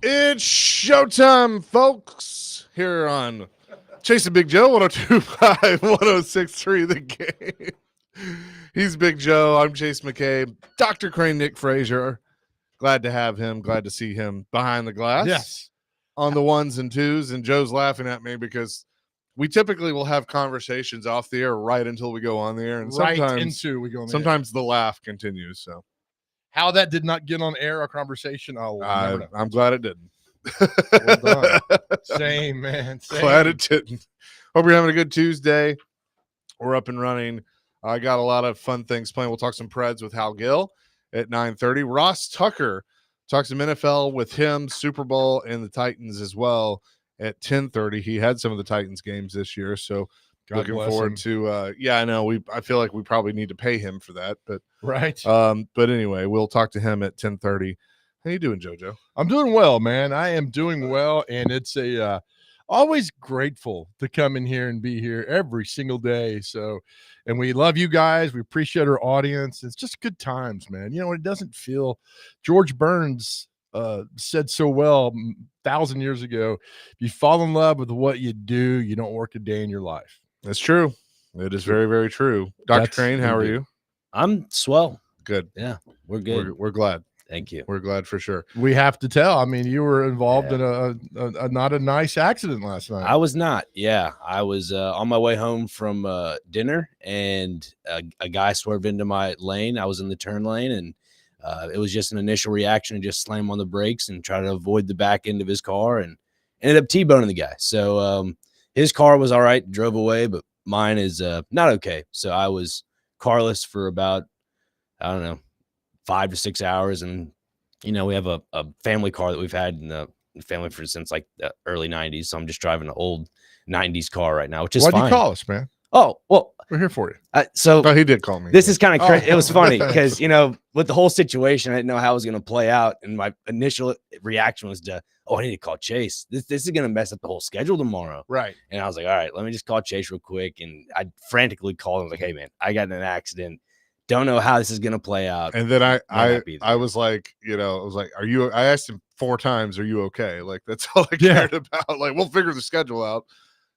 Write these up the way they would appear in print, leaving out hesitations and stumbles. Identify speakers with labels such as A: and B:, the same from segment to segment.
A: It's showtime, folks, here on Chasing Big Joe 1025 1063 The Game. He's Big Joe. I'm Chase McCabe. Dr. Crane Nick Frazier. Glad to have him. Glad to see him behind the glass.
B: Yes.
A: On the ones and twos. And Joe's laughing at me because we typically will have conversations off the air right until we go on the air. And sometimes the laugh continues. So
B: how that did not get on air, our conversation, I'll never know.
A: I'm glad it didn't.
B: Well done. Same, man. Same.
A: Glad it didn't. Hope you're having a good Tuesday. We're up and running. I got a lot of fun things playing. We'll talk some Preds with Hal Gill at 9:30. Ross Tucker talks some NFL with him, Super Bowl, and the Titans as well at 10:30. He had some of the Titans games this year, so looking forward to I know I feel like we probably need to pay him for that, but
B: right.
A: But anyway, we'll talk to him at 10:30. How you doing, JoJo?
B: I'm doing well, man. I am doing well, and it's a always grateful to come in here and be here every single day. So, and we love you guys. We appreciate our audience. It's just good times, man. You know, it doesn't feel. George Burns said so well 1,000 years ago, if you fall in love with what you do, you don't work a day in your life.
A: That's true. It is very, very true. Dr. Crane, how are you?
C: I'm swell.
A: Good.
C: Yeah, we're good.
A: We're glad.
C: Thank you.
A: We're glad for sure.
B: We have to tell. I mean, you were involved in a not a nice accident last night.
C: I was not. Yeah, I was on my way home from dinner, and a guy swerved into my lane. I was in the turn lane, and it was just an initial reaction to just slam on the brakes and try to avoid the back end of his car, and ended up T-boning the guy. So his car was all right, drove away, but mine is not okay. So I was carless for about, I don't know, 5 to 6 hours. And, you know, we have a family car that we've had in the family since like the early 90s. So I'm just driving an old 90s car right now, which is fine.
B: Why'd you call us, man?
C: Oh, well,
B: we're here for you.
A: Oh, he did call me.
C: This is kind of crazy. It was funny because, you know, with the whole situation, I didn't know how it was going to play out. And my initial reaction was I need to call Chase. This is going to mess up the whole schedule tomorrow.
B: Right.
C: And I was like, all right, let me just call Chase real quick. And I frantically called him. I was like, hey, man, I got in an accident. Don't know how this is going to play out.
A: And then I was like, you know, I was like, I asked him 4 times, are you okay? Like, that's all I cared about. Like, we'll figure the schedule out,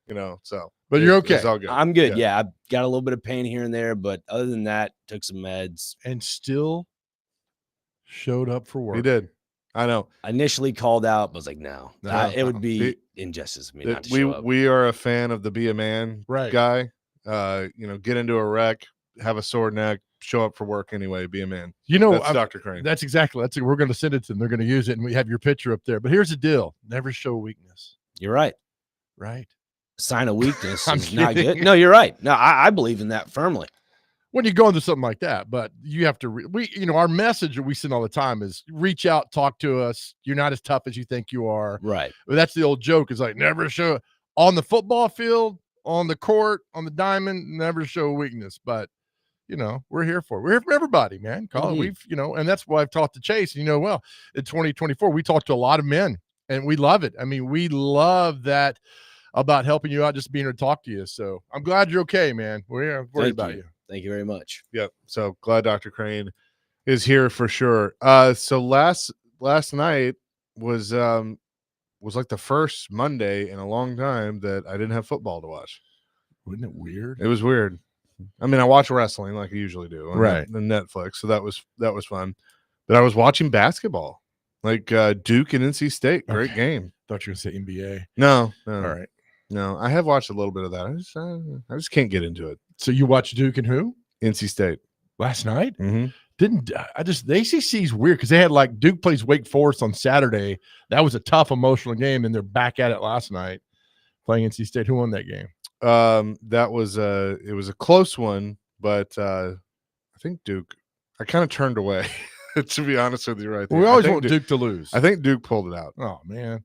A: you know, so.
B: But you're okay.
A: It's all good.
C: I'm good. Yeah. I got a little bit of pain here and there, but other than that, took some meds.
B: And still showed up for work.
A: He did. I know.
C: I initially called out, but was like, no, it would be injustice of me not to show up.
A: We are a fan of the be a man guy. You know, get into a wreck, have a sore neck, show up for work anyway, be a man.
B: You know,
A: that's Dr. Crane.
B: That's exactly. We're going to send it to them. They're going to use it, and we have your picture up there. But here's the deal: never show weakness.
C: You're right.
B: Right.
C: Sign of weakness is not good. No, you're right. No, I believe in that firmly.
B: When you go into something like that, but you have to. Our message that we send all the time is reach out, talk to us. You're not as tough as you think you are.
C: Right.
B: But that's the old joke. Is like never show on the football field, on the court, on the diamond. Never show weakness, but. You know, we're here for everybody, man. Colin, we've, and that's why I've talked to Chase. In 2024, we talked to a lot of men and we love it. I mean, we love that about helping you out, just being here to talk to you. So I'm glad you're okay, man. We're worried about you.
C: Thank you very much.
A: Yep. So glad Dr. Crane is here for sure. So last night was like the first Monday in a long time that I didn't have football to watch.
B: Wasn't it weird?
A: It was weird. I mean, I watch wrestling like I usually do,
B: right?
A: On Netflix, so that was fun. But I was watching basketball, like Duke and NC State. Great game.
B: Thought you were gonna say NBA.
A: No.
B: All right.
A: No, I have watched a little bit of that. I just can't get into it.
B: So you watched Duke and who?
A: NC State
B: last night.
A: Mm-hmm.
B: The ACC is weird because they had like Duke plays Wake Forest on Saturday. That was a tough emotional game, and they're back at it last night playing NC State. Who won that game?
A: That was it was a close one, but I think Duke. I kind of turned away, to be honest with you, right there.
B: We always want Duke to lose.
A: I think Duke pulled it out.
B: Oh man,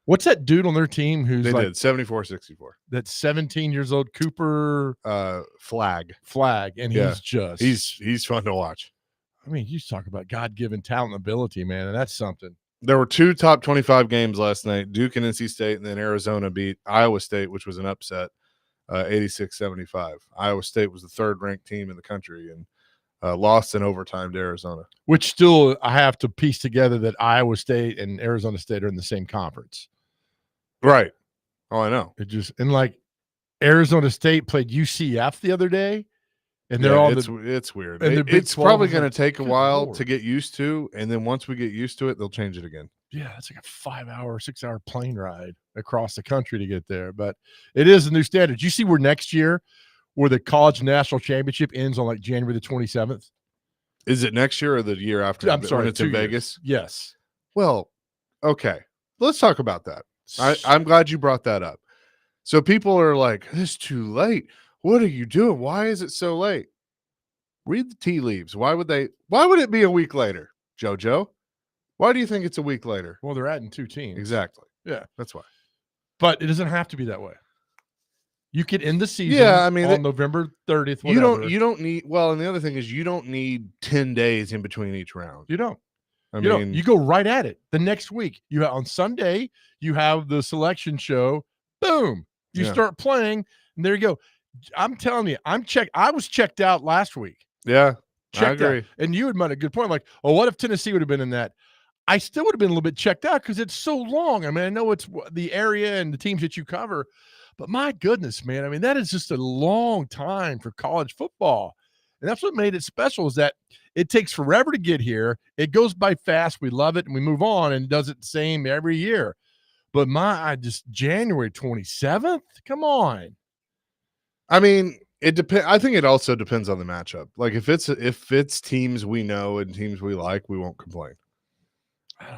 B: what's that dude on their team who's
A: they did 74-64?
B: That's 17 years old, Cooper
A: Flag,
B: and he's
A: fun to watch.
B: I mean, you talk about God-given talent and ability, man, and that's something.
A: There were 2 top 25 games last night, Duke and NC State, and then Arizona beat Iowa State, which was an upset, 86-75. Iowa State was the 3rd-ranked team in the country, and lost in overtime to Arizona.
B: Which still I have to piece together that Iowa State and Arizona State are in the same conference.
A: Right. Oh, I know.
B: It just and like Arizona State played UCF the other day, and they're all
A: it's weird.
B: and they're Big
A: It's
B: 12.
A: probably
B: I was
A: going
B: like,
A: to take a
B: good
A: while
B: Lord.
A: to get used to, and then once we get used to it, they'll change it again.
B: Yeah, it's like a 5-hour, 6-hour plane ride across the country to get there. But it is a new standard. You see where next year, where the college national championship ends on like January the 27th?
A: Is it next year or the year after?
B: I'm sorry,
A: when it's
B: 2
A: in
B: years.
A: Vegas.
B: Yes.
A: Well, okay. Let's talk about that. I'm glad you brought that up. So people are like, "It's too late. What are you doing? Why is it so late?" Read the tea leaves. Why would it be a week later, JoJo? Why do you think it's a week later?
B: Well, they're adding 2 teams.
A: Exactly.
B: Yeah.
A: That's why.
B: But it doesn't have to be that way. You could end the season
A: Yeah, I mean,
B: on November 30th.
A: You don't need, well, and the other thing is you don't need 10 days in between each round.
B: You don't.
A: I
B: You
A: mean,
B: don't. You go right at it. The next week, you have on Sunday, you have the selection show. Boom. You
A: Yeah.
B: start playing, and there you go. I'm telling you, I was checked out last week.
A: yeah, I
B: Checked out.
A: agree.
B: And you had made a good point. Like, oh, what if Tennessee would have been in that? I still would have been a little bit checked out because it's so long. I mean, I know it's the area and the teams that you cover, but my goodness, man, I mean, that is just a long time for college football. And that's what made it special is that it takes forever to get here. It goes by fast. We love it and we move on and does it the same every year. But just January 27th? Come on.
A: I mean, it depends. I think it also depends on the matchup. Like if it's teams we know and teams we like, we won't complain.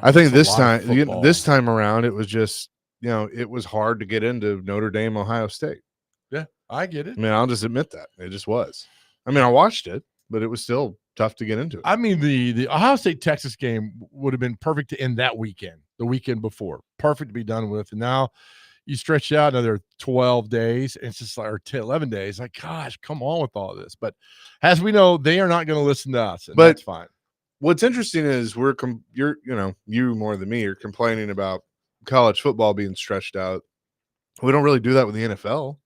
A: I think this time around, it was just, it was hard to get into Notre Dame, Ohio State.
B: Yeah, I get it.
A: I mean, I'll just admit that it just was. I mean, I watched it, but it was still tough to get into it.
B: I mean, the Ohio State Texas game would have been perfect to end that weekend, the weekend before, perfect to be done with. And now you stretch out another 12 days, and it's just like, or 10, 11 days. Like, gosh, come on with all this. But as we know, they are not going to listen to us, and that's fine.
A: What's interesting is you more than me, you're complaining about college football being stretched out. We don't really do that with the NFL.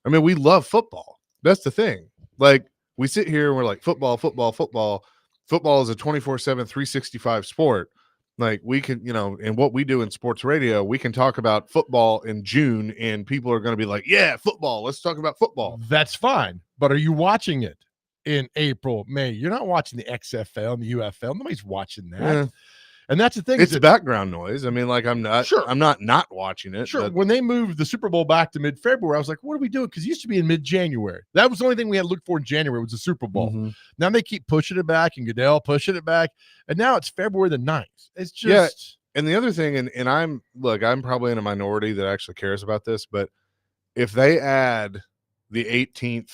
A: I mean, we love football. That's the thing. Like, we sit here and we're like, football. Football is a 24/7, 365 sport. Like, we can, and what we do in sports radio, we can talk about football in June and people are going to be like, yeah, football. Let's talk about football.
B: That's fine. But are you watching it in April, May? You're not watching the XFL and the UFL. Nobody's watching that.
A: Yeah.
B: And that's the thing.
A: It's background noise. I mean, like, I'm not watching it.
B: Sure.
A: But
B: When they moved the Super Bowl back to mid-February, I was like, what are we doing? Because it used to be in mid-January. That was the only thing we had to look for in January was the Super Bowl.
A: Mm-hmm.
B: Now they keep pushing it back and Goodell pushing it back. And now it's February the 9th. It's just.
A: Yeah. And the other thing, and I'm probably in a minority that actually cares about this, but if they add the 18th,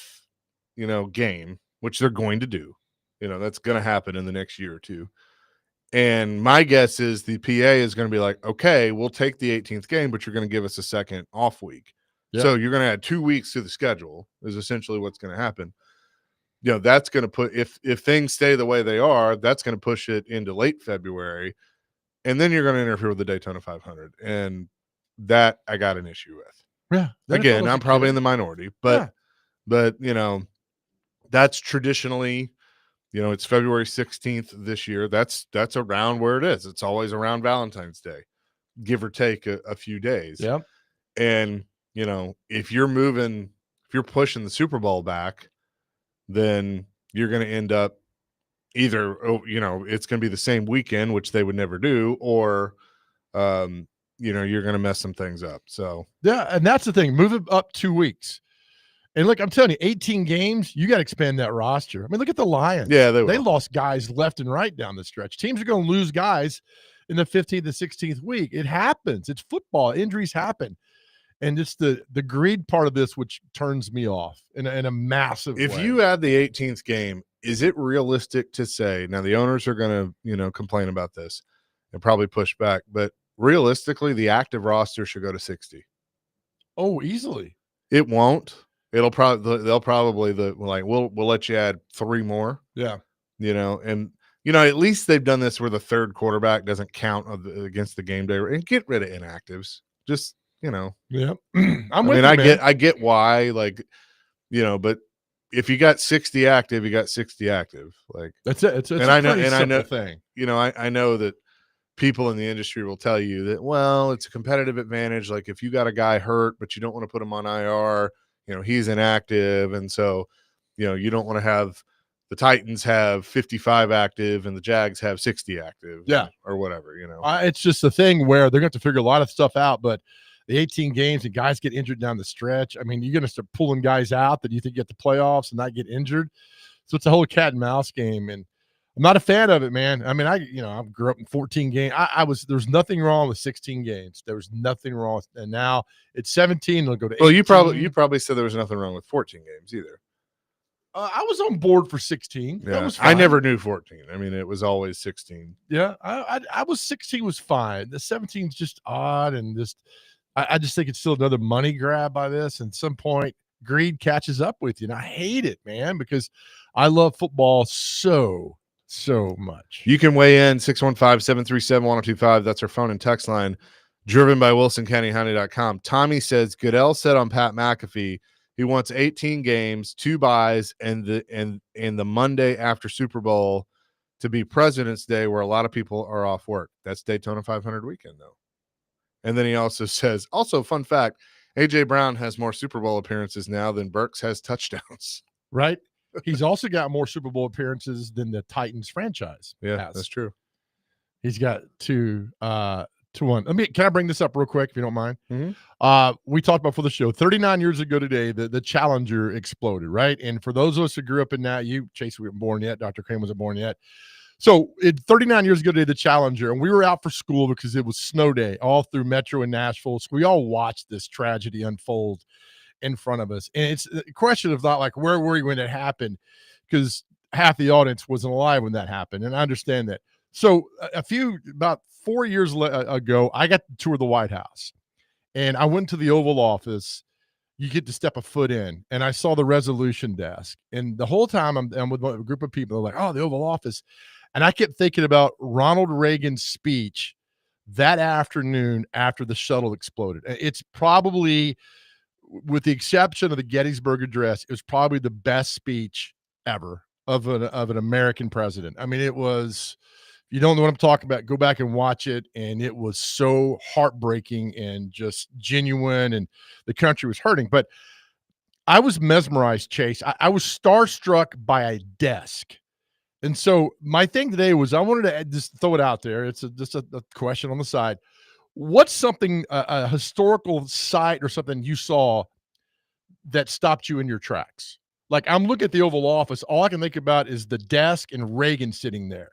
A: game, which they're going to do, that's going to happen in the next year or two. And my guess is the PA is going to be like, okay, we'll take the 18th game, but you're going to give us a second off week.
B: Yeah.
A: So you're going to add 2 weeks to the schedule is essentially what's going to happen. That's going to put, if things stay the way they are, that's going to push it into late February. And then you're going to interfere with the Daytona 500. And that I got an issue with.
B: Yeah.
A: Again, I'm probably in the minority, but that's traditionally, it's February 16th this year. That's around where it is. It's always around Valentine's Day, give or take a few days.
B: Yep.
A: And, if you're pushing the Super Bowl back, then you're going to end up either, it's going to be the same weekend, which they would never do, or, you're going to mess some things up. So,
B: yeah. And that's the thing. Move it up 2 weeks. And look, I'm telling you, 18 games, you got to expand that roster. I mean, look at the Lions.
A: Yeah,
B: they lost guys left and right down the stretch. Teams are going to lose guys in the 15th to 16th week. It happens. It's football. Injuries happen. And it's the greed part of this which turns me off in a massive way.
A: If you add the 18th game, is it realistic to say, now the owners are going to, complain about this and probably push back, but realistically, the active roster should go to 60.
B: Oh, easily.
A: It won't. They'll probably we'll let you add 3 more.
B: Yeah.
A: And at least they've done this where the third quarterback doesn't count against the game day and get rid of inactives. Just,
B: Yeah.
A: I get why, but if you got 60 active, you got 60 active. Like
B: That's it. It's
A: And
B: a
A: I know-
B: pretty
A: and I
B: simple
A: know-
B: thing.
A: I know that people in the industry will tell you that, well, it's a competitive advantage. Like if you got a guy hurt, but you don't want to put him on IR, he's inactive. And so, you don't want to have the Titans have 55 active and the Jags have 60 active.
B: Yeah.
A: Or whatever,
B: It's just a thing where they're going to have to figure a lot of stuff out, but the 18 games and guys get injured down the stretch. I mean, you're going to start pulling guys out that you think get the playoffs and not get injured. So it's a whole cat and mouse game. And I'm not a fan of it, man. I mean, I grew up in 14 games. There's nothing wrong with 16 games. There was nothing wrong with, and now it's 17. It'll go to 18.
A: Well, you probably said there was nothing wrong with 14 games either.
B: I was on board for 16.
A: Yeah.
B: That was
A: I
B: fine.
A: never knew 14. I mean, it was always 16.
B: Yeah, I was 16 was fine. The 17 is just odd, and I just think it's still another money grab by this. And at some point, greed catches up with you, and I hate it, man, because I love football so much.
A: You can weigh in 615-737-1025. That's our phone and text line. Driven by WilsonCountyHoney.com. Tommy says Goodell said on Pat McAfee he wants 18 games, 2 buys, and the Monday after Super Bowl to be President's Day, where a lot of people are off work. That's Daytona 500 weekend, though. And then he also says, also fun fact, A.J. Brown has more Super Bowl appearances now than Burks has touchdowns.
B: Right? He's also got more Super Bowl appearances than the Titans franchise.
A: Yeah,
B: has.
A: that's true.
B: He's got 2 to 1. Can I bring this up real quick if you don't mind?
A: Mm-hmm.
B: We talked about for the show 39 years ago today, the Challenger exploded, right? And for those of us who grew up in that, Chase, we weren't born yet. Dr. Crane wasn't born yet. So 39 years ago today, the Challenger, and we were out for school because it was snow day all through Metro and Nashville. So we all watched this tragedy unfold in front of us. And it's a question of not like, where were you when it happened? Because half the audience wasn't alive when that happened. And I understand that. So about 4 years ago, I got to tour the White House, and I went to the Oval Office. You get to step a foot in, and I saw the resolution desk. And the whole time I'm with a group of people, they're like, oh, the Oval Office. And I kept thinking about Ronald Reagan's speech that afternoon after the shuttle exploded. It's probably, with the exception of the Gettysburg Address, it was probably the best speech ever of an American president. I mean, it was, if you don't know what I'm talking about, go back and watch it. And it was so heartbreaking and just genuine, and the country was hurting. But I was mesmerized, Chase. I was starstruck by a desk. And so my thing today was I wanted to just throw it out there. It's just a question on the side. What's something, a historical site or something you saw that stopped you in your tracks? Like, I'm looking at the Oval Office. All I can think about is the desk and Reagan sitting there.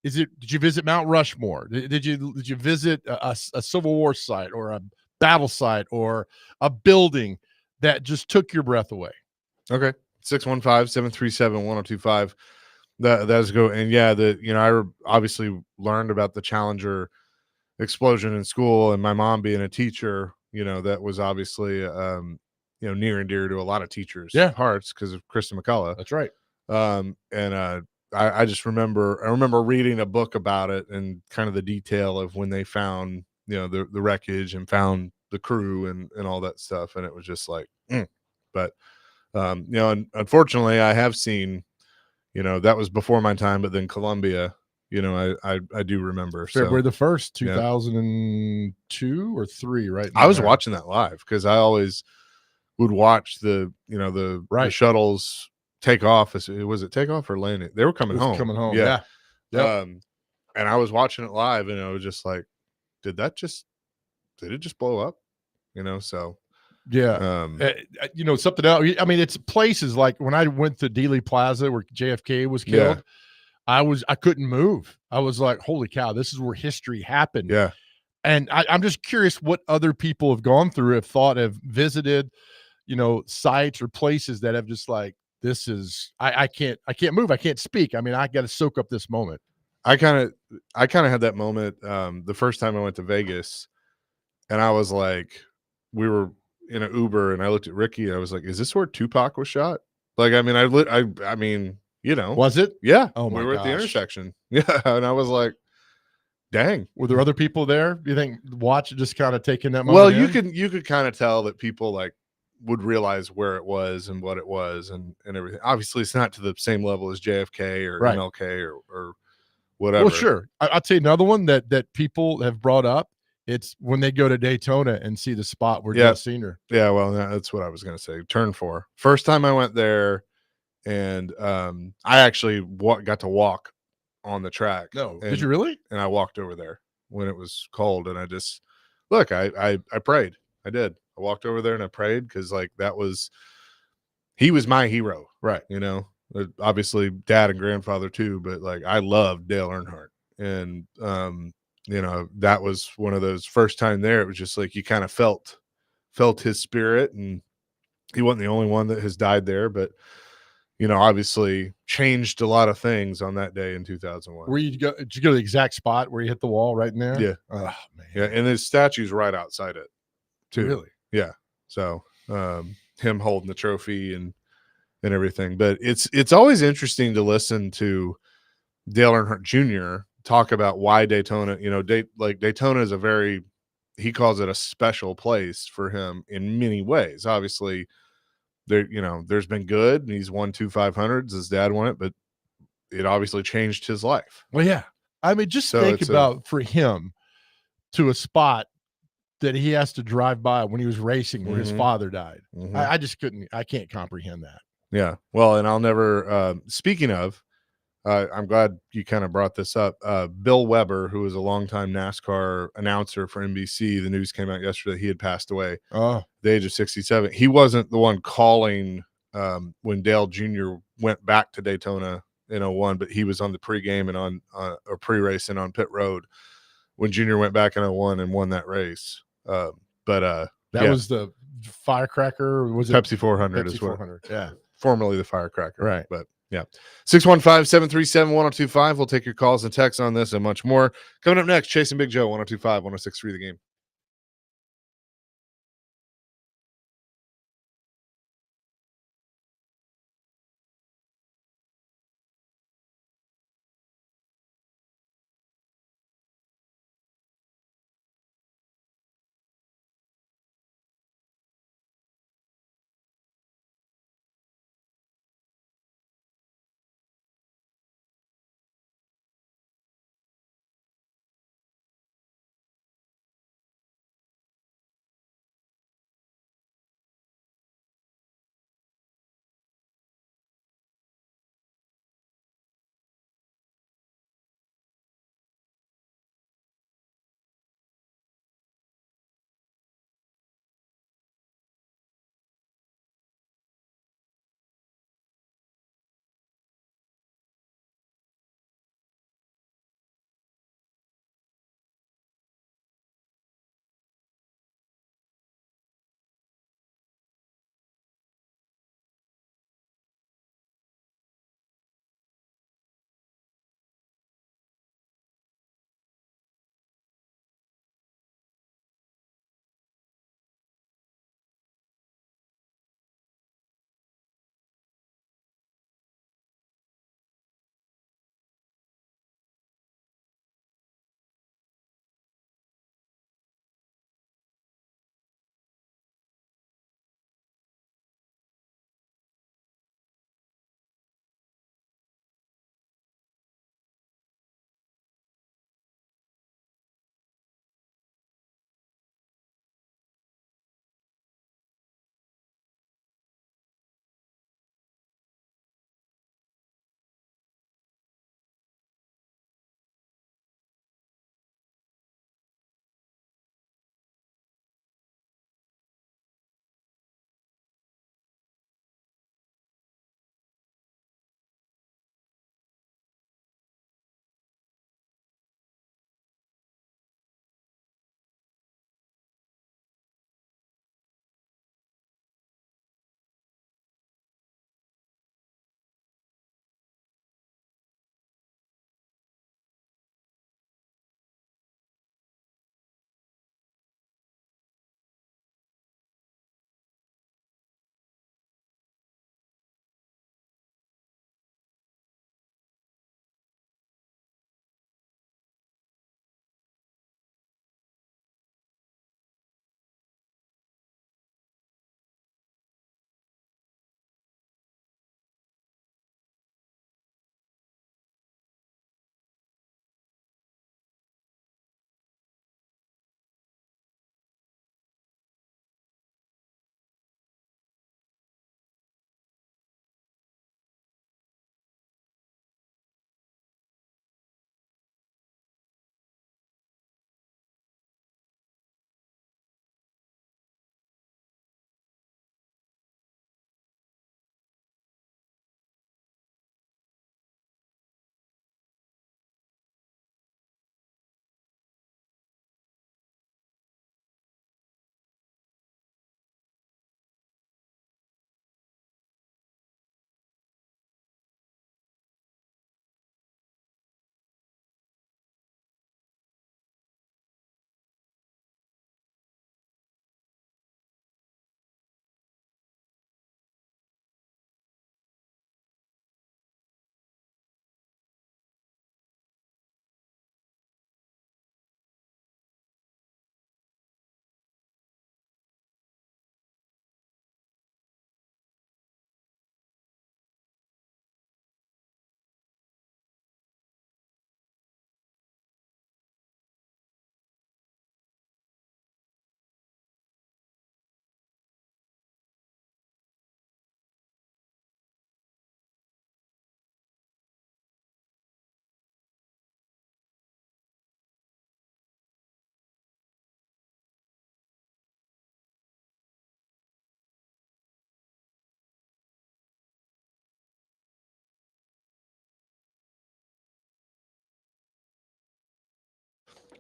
B: Did you visit Mount Rushmore? Did you visit a Civil War site or a battle site or a building that just took your breath away?
A: Okay. 615-737-1025. That's go. And yeah, I obviously learned about the Challenger explosion in school, and my mom being a teacher, that was obviously, near and dear to a lot of teachers' hearts because of Kristen McCullough.
B: That's right.
A: I just remember reading a book about it and kind of the detail of when they found, the wreckage and found the crew and all that stuff. And it was just like, but, unfortunately I have seen, that was before my time, but then Columbia, I do remember.
B: February the 1st, 2002 or 3, right?
A: I was watching that live because I always would watch the shuttles take off. Was it take off or landing? They were coming home.
B: Yeah.
A: And I was watching it live, and I was just like, did it just blow up? So
B: yeah. Something else. I mean, it's places like when I went to Dealey Plaza where JFK was killed. I couldn't move. I was like, holy cow, this is where history happened.
A: Yeah.
B: And I'm just curious what other people have gone through, have visited, sites or places that have just like, this is, I can't move. I can't speak. I mean, I got to soak up this moment.
A: I kind of had that moment the first time I went to Vegas, and I was like, we were in an Uber, and I looked at Ricky, and I was like, is this where Tupac was shot? Like, I mean, I mean,
B: was it?
A: Yeah.
B: Oh my
A: we were
B: gosh.
A: at the intersection. Yeah. And I was like, dang.
B: Were there other people there? Do you think just kind of taking that moment?
A: Well, you could kind of tell that people like would realize where it was and what it was and everything. Obviously, it's not to the same level as JFK or
B: Right.
A: MLK or whatever.
B: Well, sure. I'll tell you another one that people have brought up. It's when they go to Daytona and see the spot where
A: Yeah.
B: Dale Senior.
A: Yeah, well, that's what I was going to say. Turn 4. First time I went there, and I actually got to walk on the track.
B: No,
A: and,
B: did you really?
A: And I walked over there when it was cold, and I just look. I prayed. I did. I walked over there and I prayed because like he was my hero,
B: Right.
A: you know. Obviously, dad and grandfather too, but like I loved Dale Earnhardt, and you know, that was one of those first time there. It was just like you kind of felt his spirit, and he wasn't the only one that has died there, but you know, obviously changed a lot of things on that day in 2001.
B: Did you go to the exact spot where you hit the wall right in there?
A: Yeah.
B: Oh man.
A: Yeah, and his statue's right outside it too.
B: Really?
A: Yeah. So him holding the trophy and everything. But it's always interesting to listen to Dale Earnhardt Jr. talk about why Daytona, you know, Daytona is he calls it a special place for him in many ways. Obviously, there's been good, and he's won 2 500s. His dad won it, but it obviously changed his life.
B: Well, yeah. I mean, just
A: So
B: think
A: it's
B: about for him to a spot that he has to drive by when he was racing where his
A: Mhm.
B: father died.
A: Mhm.
B: I can't comprehend that.
A: Yeah. Well, and I'll never, speaking of, I'm glad you kind of brought this up. Bill Weber, who was a longtime NASCAR announcer for NBC, the news came out yesterday. He had passed away
B: Oh,
A: at the age of 67. He wasn't the one calling when Dale Jr. went back to Daytona in 01, but he was on the pregame and on or pre-race and on pit road when Jr. went back in 01 and won that race. But
B: that
A: yeah,
B: was the firecracker. Or was it
A: Pepsi 400
B: Pepsi
A: is what
B: 400? Yeah.
A: formerly the firecracker.
B: Right.
A: But yeah. 615-737-1025. We'll take your calls and texts on this and much more. Coming up next, Chasing Big Joe, 1025, 1063 The Game.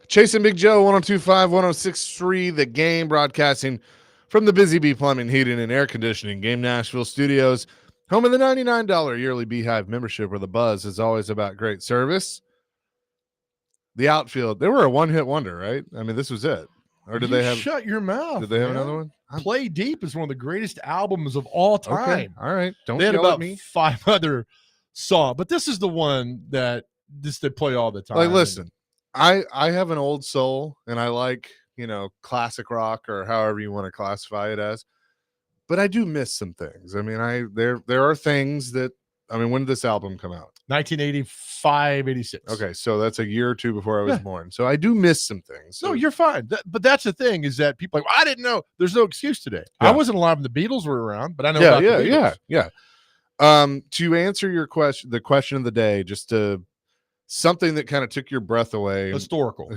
A: Chasing Big Joe, 102.5, 106.3, The Game, broadcasting from the Busy Bee Plumbing, Heating, and Air Conditioning Game Nashville Studios, home of the $99 yearly Beehive membership, where the buzz is always about great service. The outfield, they were a one-hit wonder, right? I mean, this was it. Or did they have?
B: Shut your mouth.
A: Did they have
B: man.
A: another one?
B: Play Deep is one of the greatest albums of all time.
A: Okay, all right. Don't
B: They had
A: yell
B: about
A: at me.
B: 5 other songs, but this is the one that they play all the time.
A: Like, listen, I have an old soul, and I like, classic rock or however you want to classify it as. But I do miss some things. I mean, there are things that, when did this album come out?
B: 1985, 86.
A: Okay, so that's a year or two before I was born. So I do miss some things. So.
B: No, you're fine. But that's the thing is that people are like, well, I didn't know. There's no excuse today.
A: Yeah.
B: I wasn't alive when the Beatles were around, but I know about the Beatles.
A: Yeah. To answer your question, the question of the day, just something that kind of took your breath away. Historical.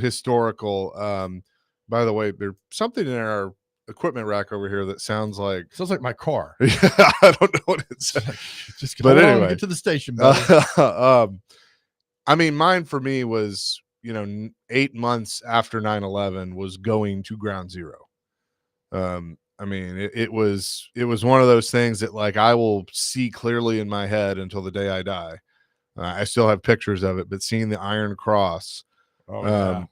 A: By the way, there's something in our equipment rack over here that sounds like
B: my car.
A: I don't know what it's
B: just
A: but anyway,
B: get to the station. Buddy.
A: Mine for me was 8 months after 9/11 was going to ground zero. It was one of those things that, like, I will see clearly in my head until the day I die. I still have pictures of it, but seeing the Iron Cross, and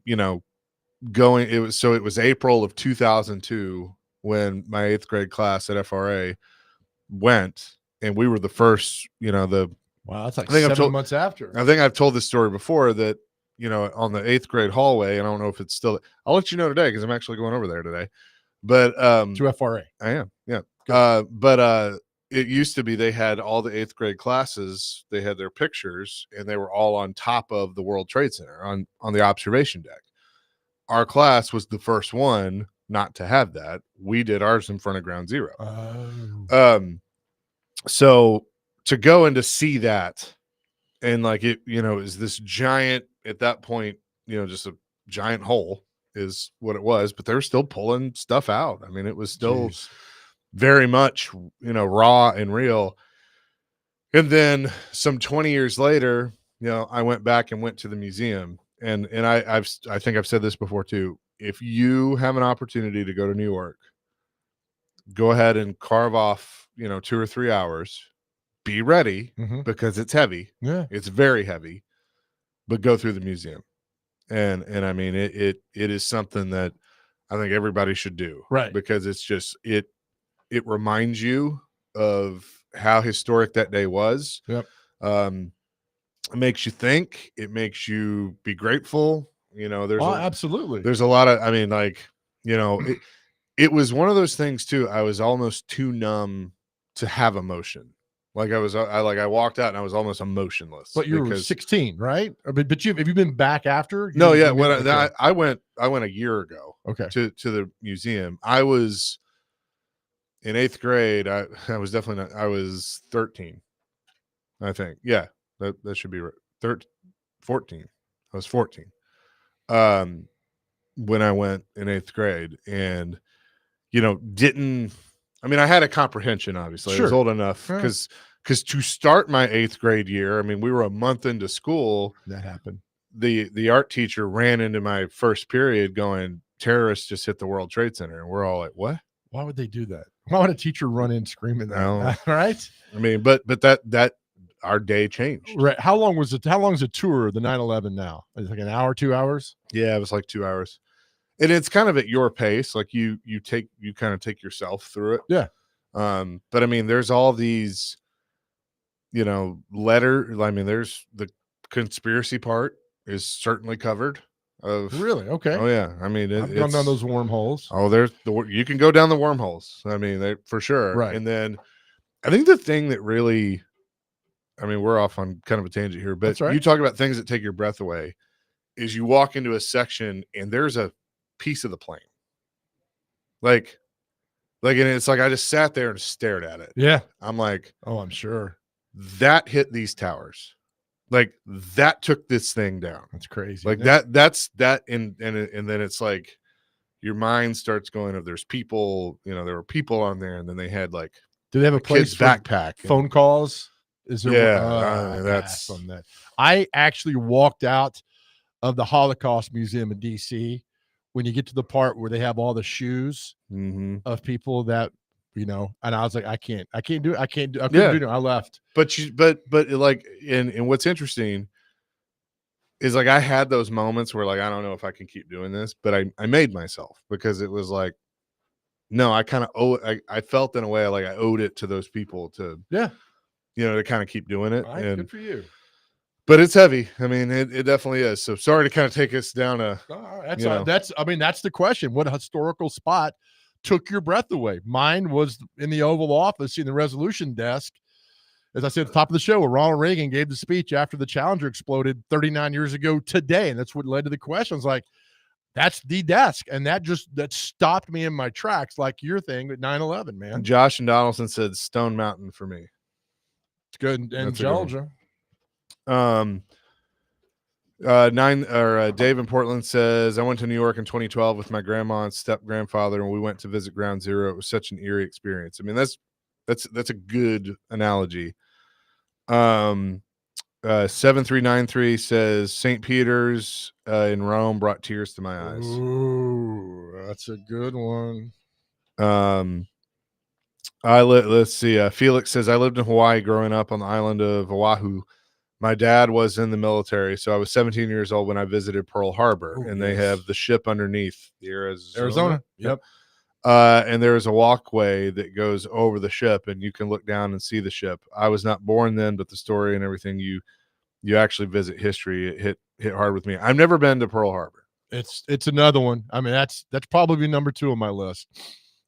A: it was April of 2002 when my 8th grade class at FRA went, and we were the first,
B: wow, that's like 7 months after.
A: I think I've told this story before that, on the 8th grade hallway, and I don't know if it's still, I'll let you know today because I'm actually going over there today. But
B: to FRA.
A: I am, yeah. But it used to be they had all the 8th grade classes, they had their pictures, and they were all on top of the World Trade Center on the observation deck. Our class was the first one not to have that. We did ours in front of ground zero. So to go and to see that, and like it, is this giant, at that point, just a giant hole is what it was, but they were still pulling stuff out. It was still very much, raw and real. And then some 20 years later, I went back and went to the museum. And I think I've said this before too. If you have an opportunity to go to New York, go ahead and carve off, 2 or 3 hours. Be ready because it's heavy.
B: Yeah,
A: it's very heavy. But go through the museum, and it is something that I think everybody should do,
B: right? Because
A: it's just it reminds you of how historic that day was.
B: Yep.
A: It makes you think. It makes you be grateful.
B: Absolutely.
A: There's a lot of. It was one of those things too. I was almost too numb to have emotion. Like I walked out and I was almost emotionless.
B: But you were 16, right? But have you been back after?
A: No, yeah. When I went a year ago.
B: Okay.
A: To the museum. I was in 8th grade. I was definitely not. I was 13. I think. Yeah. That should be right. 14. I was 14. When I went in 8th grade, and I had a comprehension, obviously.
B: Sure.
A: I was old enough because to start my 8th grade year, we were a month into school.
B: That happened.
A: The art teacher ran into my first period going, "Terrorists just hit the World Trade Center." And we're all like, "What?
B: Why would they do that? Why would a teacher run in screaming that?"
A: No.
B: Right?
A: But that our day changed.
B: Right. How long is a tour of the 9/11 now? Is it like an hour, 2 hours?
A: Yeah, it was like 2 hours. And it's kind of at your pace. Like you kind of take yourself through it.
B: Yeah.
A: But there's all these, there's the conspiracy part is certainly covered.
B: Really? Okay.
A: Oh yeah.
B: I've gone down those wormholes.
A: Oh, you can go down the wormholes. They for sure.
B: Right.
A: And then I think the thing that really, we're off on kind of a tangent here, but
B: That's right.
A: You talk about things that take your breath away, is you walk into a section and there's a piece of the plane. And it's like, I just sat there and stared at it.
B: Yeah.
A: I'm like,
B: oh, I'm sure
A: that hit these towers. Like that took this thing down.
B: That's crazy.
A: Like that's that. And then it's like your mind starts going, if there's people, there were people on there, and then they had like,
B: do they have a place for
A: backpack
B: phone calls? Is there?
A: Yeah. That's
B: from that. I actually walked out of the Holocaust Museum in DC when you get to the part where they have all the shoes
A: Mm-hmm.
B: of people that, and I was like, I can't do it. I couldn't
A: Yeah.
B: do it. I left.
A: But like, and what's interesting is like, I had those moments where like, I don't know if I can keep doing this, but I made myself, because it was like, no, I kind of owe it. I felt in a way like I owed it to those people to, to kind of keep doing it.
B: All right,
A: And
B: good for you.
A: but it's heavy. I mean, it definitely is. So sorry to kind of take us down a.
B: That's the question. What historical spot took your breath away? Mine was in the Oval Office in the resolution desk. As I said at the top of the show, where Ronald Reagan gave the speech after the Challenger exploded 39 years ago today. And that's what led to the questions. Like, that's the desk. And that stopped me in my tracks, like your thing at 9/11, man.
A: Josh and Donaldson said Stone Mountain for me.
B: It's good. And Georgia.
A: Dave in Portland says, I went to New York in 2012 with my grandma and step grandfather, and we went to visit Ground Zero. It was such an eerie experience. I mean, that's a good analogy. 7393 says St. Peter's in Rome brought tears to my eyes.
B: Ooh, that's a good one.
A: Let's see. Felix says, I lived in Hawaii growing up on the island of Oahu. My dad was in the military, so I was 17 years old when I visited Pearl Harbor, and they have the ship underneath the
B: Arizona. Yep.
A: And there is a walkway that goes over the ship, and you can look down and see the ship. I was not born then, but the story and everything, you actually visit history. It hit hard with me. I've never been to Pearl Harbor.
B: It's another one. I mean, that's probably number 2 on my list,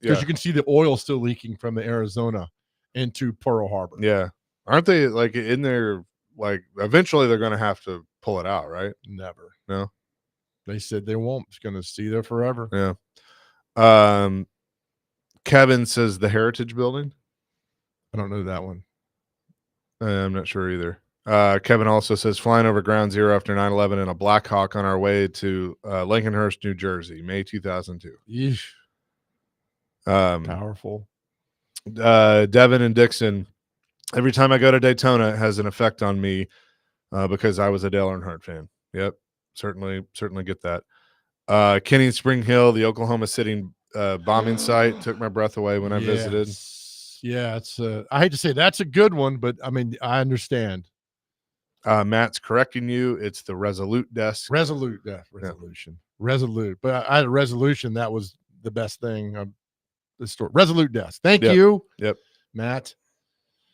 B: because you can see the oil still leaking from the Arizona into Pearl Harbor.
A: Yeah, aren't they like in there? Like, eventually they're going to have to pull it out, right?
B: Never.
A: No,
B: they said they won't. It's going to stay there forever.
A: Yeah. Kevin says the Heritage Building.
B: I don't know that one.
A: I'm not sure either. Kevin also says flying over Ground Zero after 9/11 in a Black Hawk on our way to Lincolnhurst, New Jersey, May 2002.
B: Yeesh. Powerful.
A: Devin and Dixon. Every time I go to Daytona, it has an effect on me because I was a Dale Earnhardt fan. Yep, certainly get that. Kenny Spring Hill, the Oklahoma City bombing site, took my breath away when I visited.
B: Yeah, it's I hate to say that's a good one, but I mean, I understand.
A: Matt's correcting you. It's the Resolute desk.
B: Resolution. Resolute. But I had a Resolution. That was the best thing. The story. Resolute desk. Thank you.
A: Yep.
B: Matt.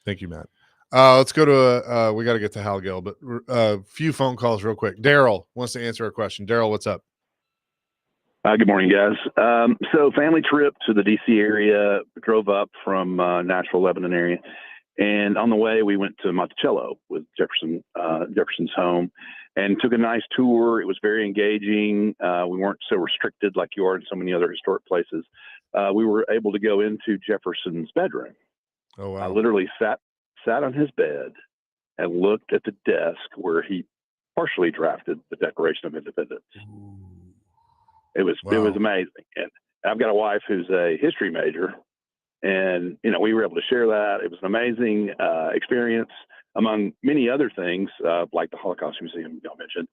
A: Thank you, Matt. Let's go to we got to get to Hal Gill, but a few phone calls real quick. Daryl wants to answer a question. Daryl, what's up?
D: Good morning, guys. So family trip to the DC area, drove up from Nashville, Lebanon area. And on the way, we went to Monticello with Jefferson's home, and took a nice tour. It was very engaging. We weren't so restricted like you are in so many other historic places. We were able to go into Jefferson's bedroom.
A: Oh, wow.
D: I literally sat on his bed and looked at the desk where he partially drafted the Declaration of Independence.
B: Ooh.
D: It was amazing. And I've got a wife who's a history major, and we were able to share that. It was an amazing experience, among many other things, like the Holocaust Museum y'all mentioned,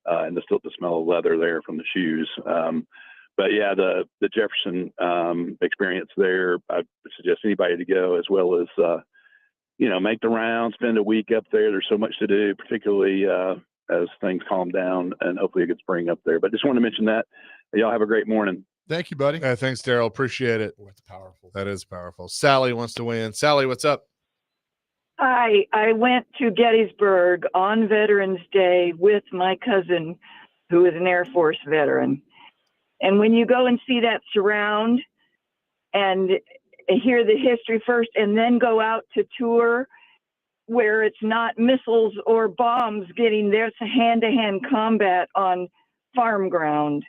D: and the smell of leather there from the shoes. But yeah, the Jefferson experience there, I would suggest anybody to go, as well as make the round, spend a week up there. There's so much to do, particularly as things calm down, and hopefully a good spring up there. But just wanted to mention that. Y'all have a great morning.
B: Thank you, buddy.
A: Thanks, Daryl. Appreciate it.
B: Oh, that's powerful.
A: That is powerful. Sally wants to weigh in. Sally, what's up?
E: Hi, I went to Gettysburg on Veterans Day with my cousin, who is an Air Force veteran. And when you go and see that surround and hear the history first, and then go out to tour where it's not missiles or bombs getting there, it's a hand-to-hand combat on farm ground.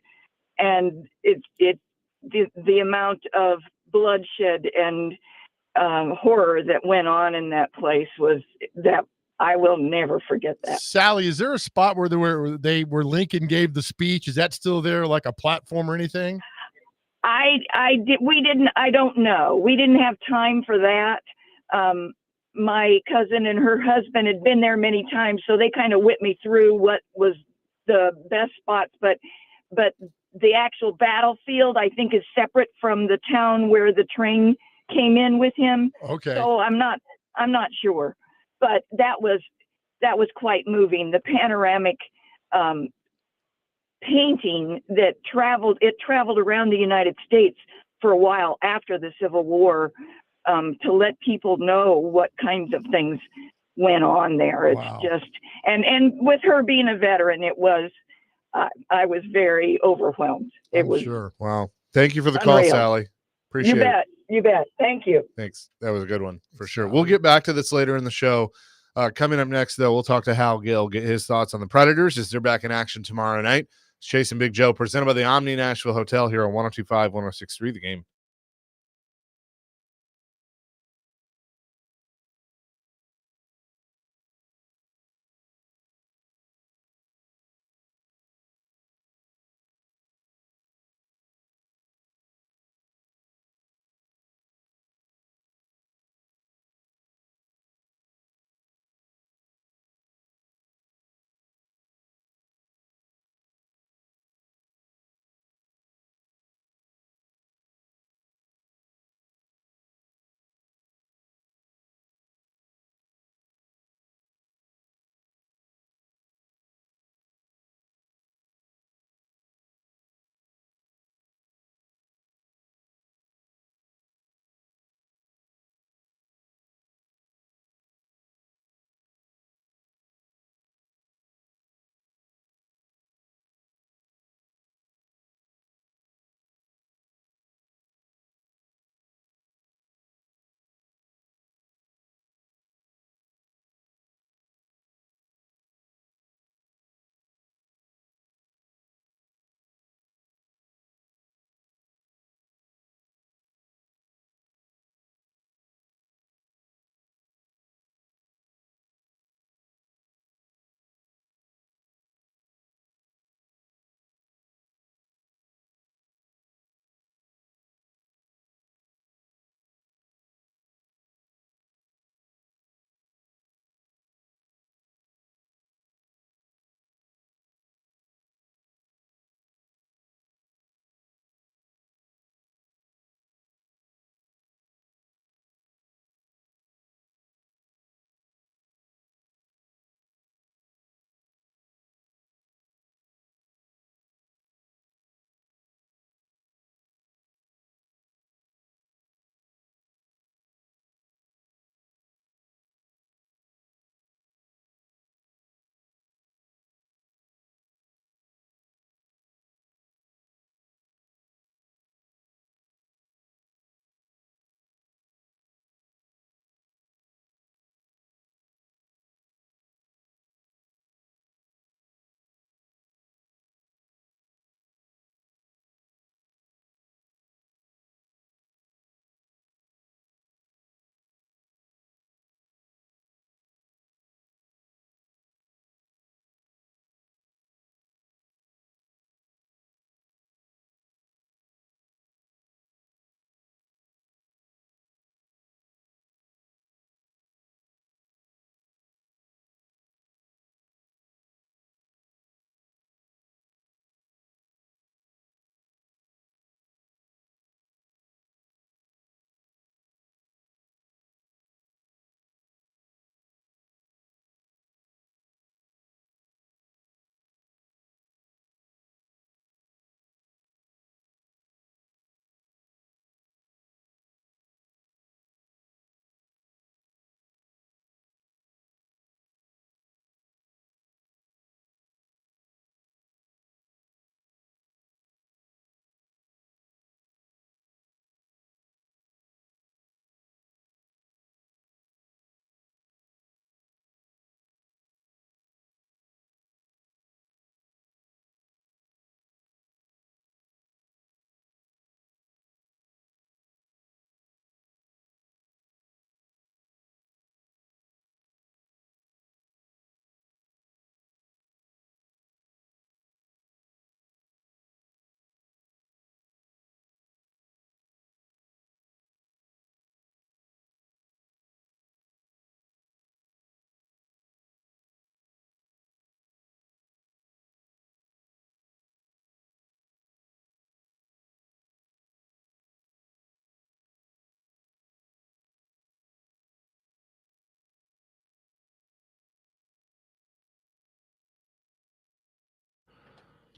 E: And the amount of bloodshed and horror that went on in that place was that I will never forget that.
B: Sally, is there a spot where where Lincoln gave the speech? Is that still there, like a platform or anything?
E: I don't know. We didn't have time for that. My cousin and her husband had been there many times, so they kind of whipped me through what was the best spots, but the actual battlefield, I think, is separate from the town where the train came in with him.
B: Okay.
E: So I'm not sure, but that was quite moving. The panoramic painting that traveled around the United States for a while after the Civil War, to let people know what kinds of things went on there. It's
B: Wow.
E: just, and with her being a veteran, it was, I was very overwhelmed. It
B: I'm
E: was
B: sure.
A: Wow. Thank you for the call,
E: Unreal.
A: Sally. Appreciate it.
E: you bet. Thank you.
A: Thanks. That was a good one for sure.
B: Sally.
A: We'll get back to this later in the show. Coming up next, though, we'll talk to Hal Gill, get his thoughts on the Predators as they're back in action tomorrow night. It's Chase and Big Joe, presented by the Omni Nashville Hotel here on 102.5, 106.3 The Game.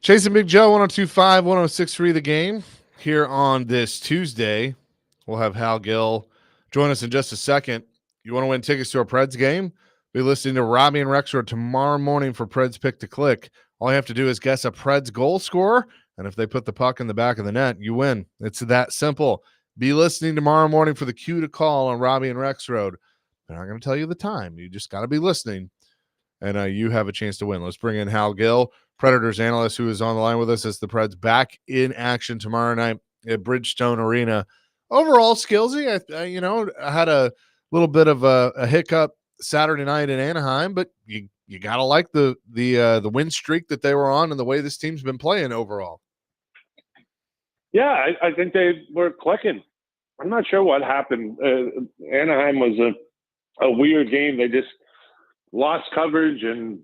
A: Chasing Big Joe, 102.5, 106.3 The Game here on this Tuesday. We'll have Hal Gill join us in just a second. You want to win tickets to a Preds game? Be listening to Robbie and Rexroad tomorrow morning for Preds Pick to Click. All you have to do is guess a Preds goal scorer, and if they put the puck in the back of the net, you win. It's that simple. Be listening tomorrow morning for the cue to call on Robbie and Rexroad. They're not going to tell you the time. You just got to be listening, and you have a chance to win. Let's bring in Hal Gill, Predators analyst, who is on the line with us as the Preds back in action tomorrow night at Bridgestone Arena. Overall, Skillsy, I had a little bit of a hiccup Saturday night in Anaheim, but you gotta like the win streak that they were on and the way this team's been playing overall.
F: Yeah, I think they were clicking. I'm not sure what happened. Anaheim was a weird game. They just lost coverage and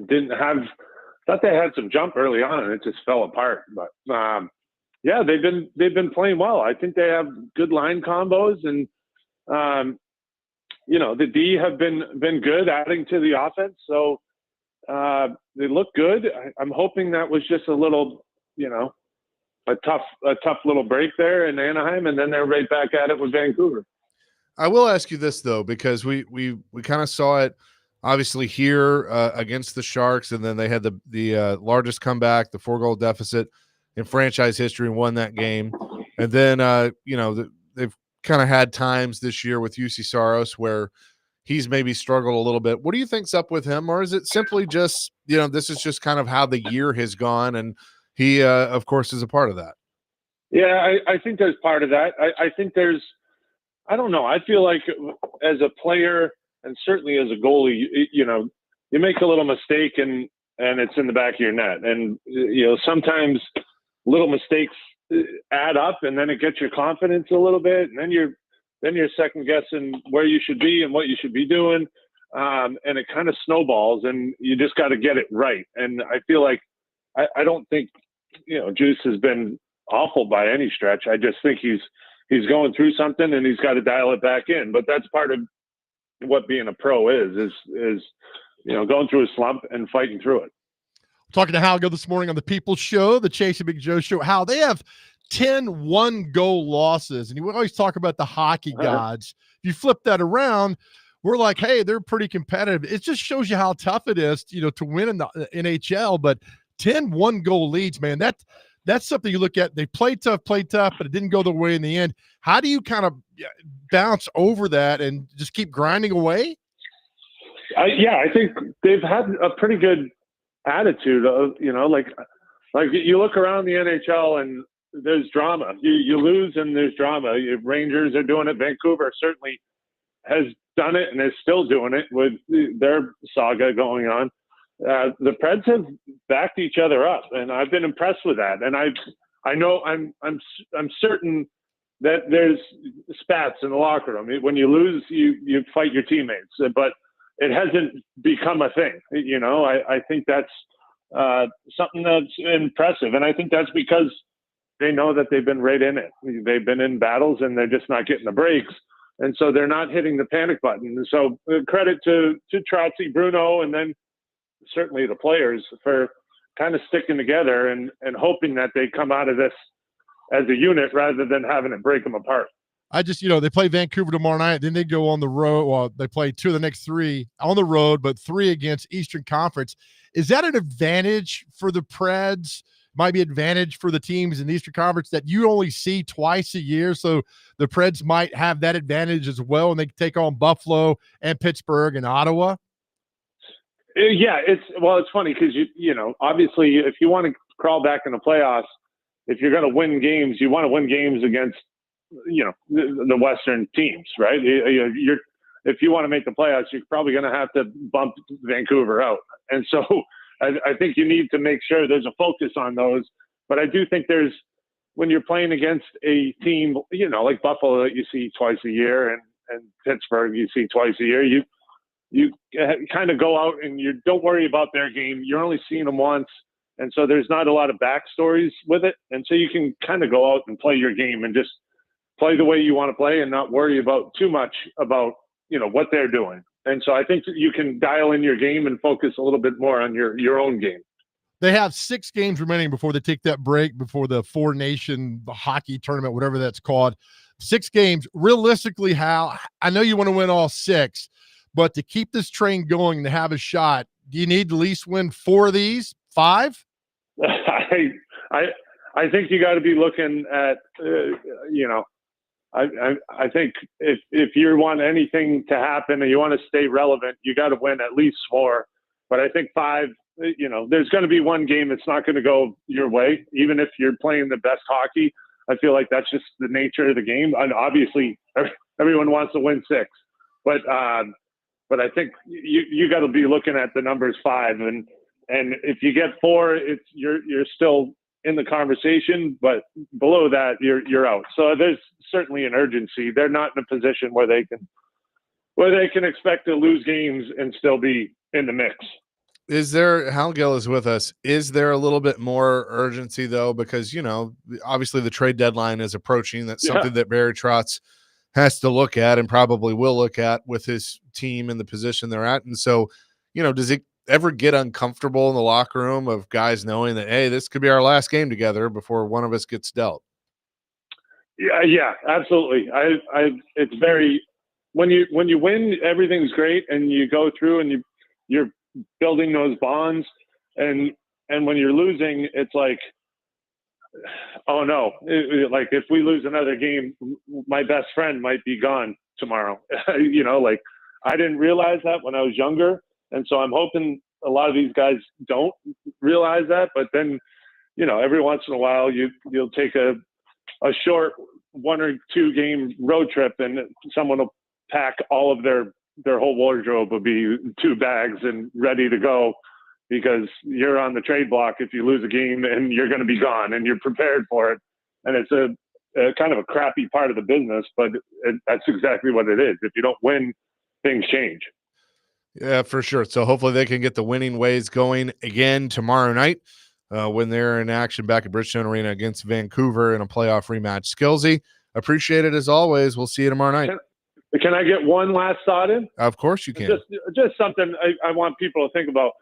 F: didn't have. Thought they had some jump early on, and it just fell apart. But yeah, they've been playing well. I think they have good line combos, and the D have been good, adding to the offense. So they look good. I'm hoping that was just a little, a tough little break there in Anaheim, and then they're right back at it with Vancouver.
A: I will ask you this though, because we kind of saw it obviously here against the Sharks, and then they had the largest comeback, the 4-goal deficit in franchise history, and won that game. And then they've kind of had times this year with UC Saros where he's maybe struggled a little bit. What do you think's up with him, or is it simply just this is just kind of how the year has gone, and he of course is a part of that?
F: Yeah, I think there's part of that. I think there's, I don't know. I feel like as a player and certainly as a goalie, you make a little mistake and it's in the back of your net. And, sometimes little mistakes add up, and then it gets your confidence a little bit. And then you're second guessing where you should be and what you should be doing. And it kind of snowballs, and you just got to get it right. And I feel like, I don't think, Juice has been awful by any stretch. I just think he's going through something, and he's got to dial it back in. But that's part of what being a pro is going through a slump and fighting through it.
B: Talking to Hal Gill this morning on the People's Show, the Chasing Big Joe Show. Hal, they have 10 1-goal losses, and we always talk about the hockey gods. If you flip that around, we're like, hey, they're pretty competitive. It just shows you how tough it is, to win in the NHL. But 10 1-goal leads, man, that's something you look at. They played tough, but it didn't go their way in the end. How do you kind of bounce over that and just keep grinding away?
F: I think they've had a pretty good attitude of, like you look around the NHL and there's drama. You lose and there's drama. Rangers are doing it. Vancouver certainly has done it and is still doing it with their saga going on. The Preds have backed each other up, and I've been impressed with that. And I know I'm certain that there's spats in the locker room. When you lose, you fight your teammates, but it hasn't become a thing. I think that's something that's impressive, and I think that's because they know that they've been right in it. They've been in battles, and they're just not getting the breaks, and so they're not hitting the panic button. So credit to Trotzy, Bruno, and then certainly the players for kind of sticking together and hoping that they come out of this as a unit rather than having it break them apart.
B: I just, they play Vancouver tomorrow night. Then they go on the road. Well, they play 2 of the next 3 on the road, but 3 against Eastern Conference. Is that an advantage for the Preds? Might be advantage for the teams in the Eastern Conference that you only see twice a year. So the Preds might have that advantage as well, and they can take on Buffalo and Pittsburgh and Ottawa.
F: Yeah, it's funny because obviously if you want to crawl back in the playoffs, if you're going to win games, you want to win games against the Western teams, right? If you want to make the playoffs, you're probably going to have to bump Vancouver out, and so I think you need to make sure there's a focus on those. But I do think when you're playing against a team, like Buffalo that you see twice a year, and Pittsburgh you see twice a year, you kind of go out and you don't worry about their game. You're only seeing them once. And so there's not a lot of backstories with it. And so you can kind of go out and play your game and just play the way you want to play and not worry about too much about, what they're doing. And so I think that you can dial in your game and focus a little bit more on your own game.
B: They have 6 games remaining before they take that break before the 4-nation hockey tournament, whatever that's called. 6 games. Realistically, Hal, I know you want to win all 6, but to keep this train going, to have a shot, do you need to at least win 4 of these? 5?
F: I think you got to be looking at, I think if you want anything to happen and you want to stay relevant, you got to win at least 4. But I think 5, there's going to be one game that's not going to go your way, even if you're playing the best hockey. I feel like that's just the nature of the game. And obviously, everyone wants to win 6, but I think you got to be looking at the numbers 5, and if you get 4, you're still in the conversation, but below that, you're out. So there's certainly an urgency. They're not in a position where they can expect to lose games and still be in the mix.
A: Is there, Hal Gill is with us, is there a little bit more urgency though? Because, obviously the trade deadline is approaching. That's something that Barry Trotz has to look at and probably will look at with his team in the position they're at. And so, does it ever get uncomfortable in the locker room of guys knowing that, hey, this could be our last game together before one of us gets dealt?
F: Yeah, absolutely. It's very, when you win, everything's great, and you go through and you're building those bonds, and when you're losing, it's like, oh no, like if we lose another game, my best friend might be gone tomorrow. Like I didn't realize that when I was younger, and so I'm hoping a lot of these guys don't realize that. But then, every once in a while, you'll take a short 1 or 2 game road trip, and someone will pack all of their whole wardrobe will be 2 bags and ready to go, because you're on the trade block if you lose a game and you're going to be gone and you're prepared for it. And it's a kind of a crappy part of the business, but that's exactly what it is. If you don't win, things change.
A: Yeah, for sure. So hopefully they can get the winning ways going again tomorrow night when they're in action back at Bridgestone Arena against Vancouver in a playoff rematch. Skillsy, appreciate it as always. We'll see you tomorrow night.
F: Can I get one last thought in?
A: Of course you can.
F: Just something I want people to think about.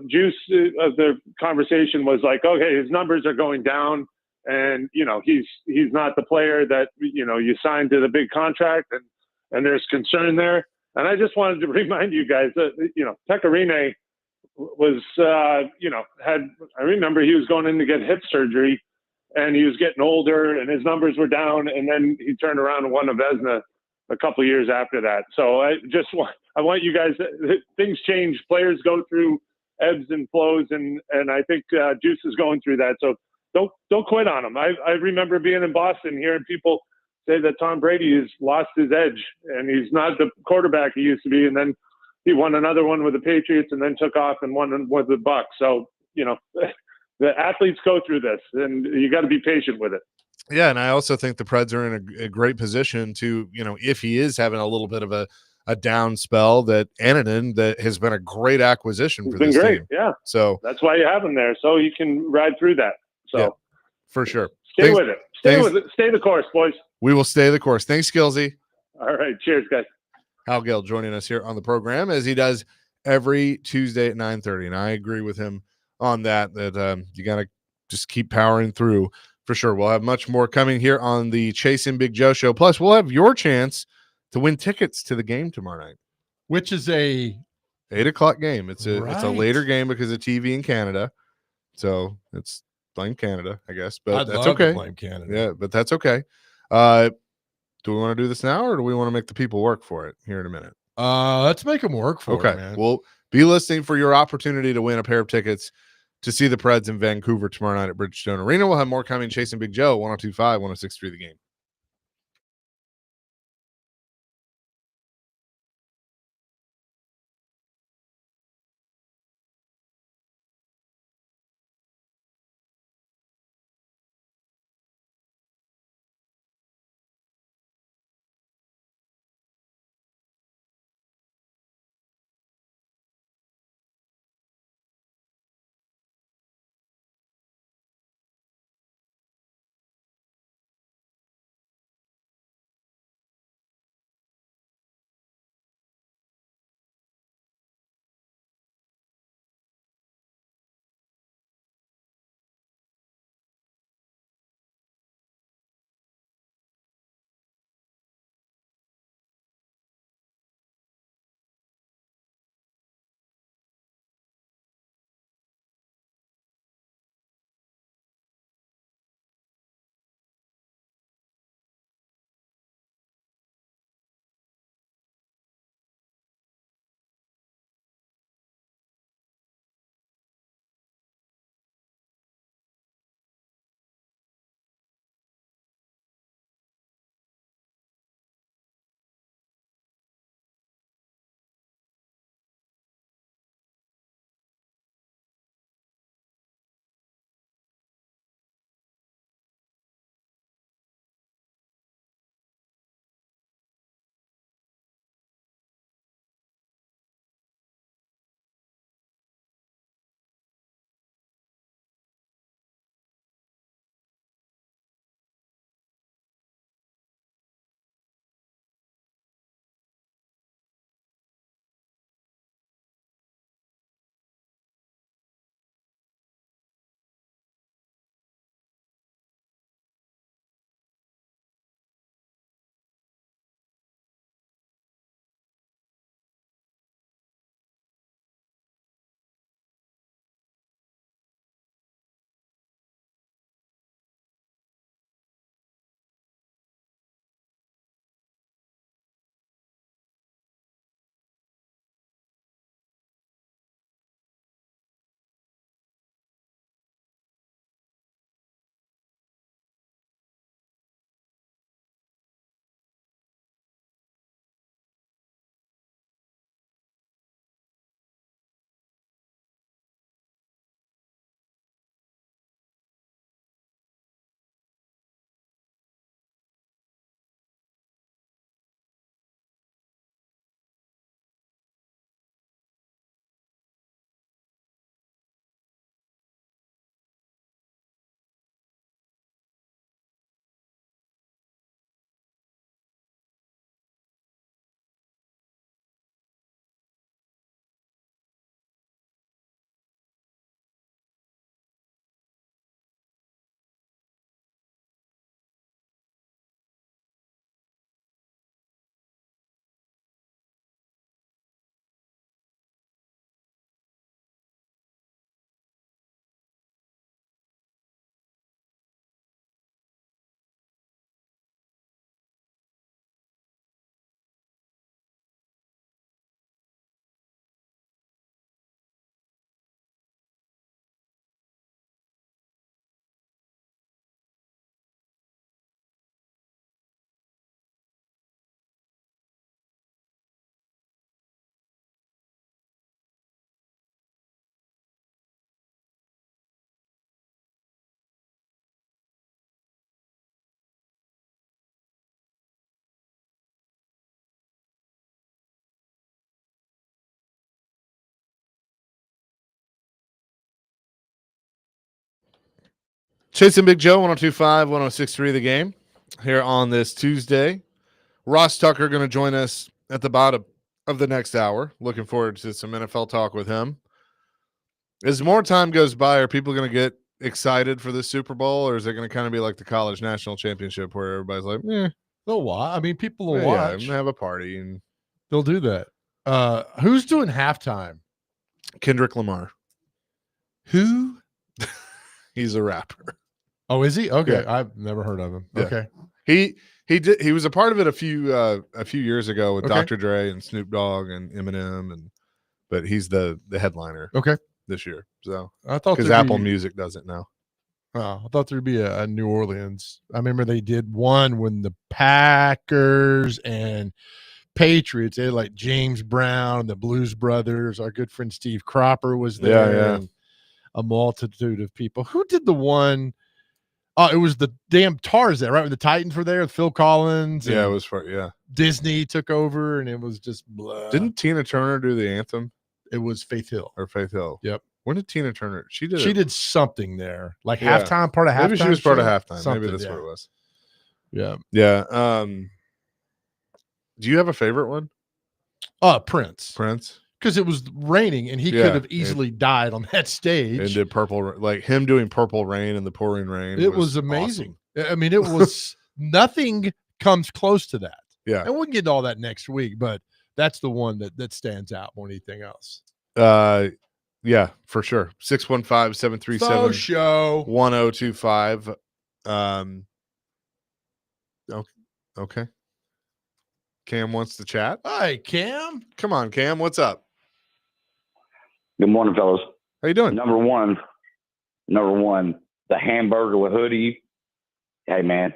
F: Juice, the conversation was like, okay, his numbers are going down, and he's not the player that you signed to the big contract, and there's concern there. And I just wanted to remind you guys that Pekka Rinne was I remember he was going in to get hip surgery, and he was getting older, and his numbers were down, and then he turned around and won a Vezina a couple of years after that. So I want you guys, things change, players go through ebbs and flows, and I think Juice is going through that. So don't quit on him. I remember being in Boston hearing people say that Tom Brady has lost his edge and he's not the quarterback he used to be, and then he won another one with the Patriots and then took off and won with the Bucs. So the athletes go through this, and you got to be patient with it.
A: Yeah, and I also think the Preds are in a great position to, if he is having a little bit of a down spell, that Ananen, that has been a great acquisition for this team.
F: Yeah.
A: So
F: that's why you have him there, so you can ride through that. So
A: yeah, for sure.
F: Stay with it. Stay the course, boys.
A: We will stay the course. Thanks, Skillsy.
F: All right. Cheers, guys.
A: Hal Gill joining us here on the program, as he does every Tuesday at 9:30. And I agree with him on that you got to just keep powering through. For sure. We'll have much more coming here on the Chasing Big Joe show. Plus, we'll have your chance to win tickets to the game tomorrow night,
B: which is a
A: 8:00 game. It's a later game because of TV in Canada. So it's blame Canada, I guess, but
B: I'd
A: that's
B: love
A: okay.
B: to blame Canada.
A: Yeah, but that's okay. Do we want to do this now, or do we want to make the people work for it here in a minute?
B: Let's make them work for it, man.
A: We'll be listening for your opportunity to win a pair of tickets to see the Preds in Vancouver tomorrow night at Bridgestone Arena. We'll have more coming. Chasing Big Joe, 102.5, 106.3 The Game. Chasing Big Joe, 102.5, 106.3 The Game here on this Tuesday. Ross Tucker going to join us at the bottom of the next hour. Looking forward to some NFL talk with him. As more time goes by, are people going to get excited for this Super Bowl, or is it going to kind of be like the college national championship where everybody's like,
B: They'll watch. I mean, people will
A: yeah,
B: watch.
A: have a party, and
B: They'll do that. Who's doing halftime?
A: Kendrick Lamar.
B: Who?
A: He's a rapper.
B: Oh, is he? Okay,
A: Yeah.
B: I've never heard of him.
A: Yeah.
B: Okay,
A: He was a part of it a few years ago with
B: Okay.
A: Dr. Dre and Snoop Dogg and Eminem, but he's the headliner
B: okay.
A: this year. So
B: I thought
A: because
B: there'd
A: Apple
B: be-
A: Music does it now.
B: I thought there'd be a New Orleans. I remember they did one when the Packers and Patriots. They had like James Brown, the Blues Brothers. Our good friend Steve Cropper was there.
A: Yeah.
B: And a multitude of people. Who did the one? Oh, it was the damn Tarzan, right? When the Titans were there, Phil Collins.
A: Yeah, it
B: and
A: was for
B: Disney took over, and it was just blah.
A: Didn't Tina Turner do the anthem
B: It was Faith Hill.
A: or Faith Hill?
B: Yep.
A: When did Tina Turner? She did.
B: She did something there, like
A: Yeah.
B: halftime, part of halftime.
A: Maybe she was part of
B: show?
A: halftime. Maybe
B: Something,
A: that's
B: yeah.
A: what it was.
B: Yeah.
A: Yeah. Do you have a favorite one,
B: Prince,
A: Prince?
B: because it was raining, and he
A: Yeah,
B: could have easily died on that stage.
A: And did like him doing Purple Rain in the pouring rain?
B: It was amazing. I mean, it was nothing comes close to that.
A: Yeah.
B: And we'll get to all that next week, but that's the one that stands out more than anything else.
A: Awesome. Yeah, for sure. 615-737
B: show.
A: 1025. Okay. Cam wants to chat.
B: Hi, Cam.
A: Come on, Cam. What's up?
G: Good morning, fellas.
A: How you doing?
G: Number one, the hamburger with hoodie. Hey, man,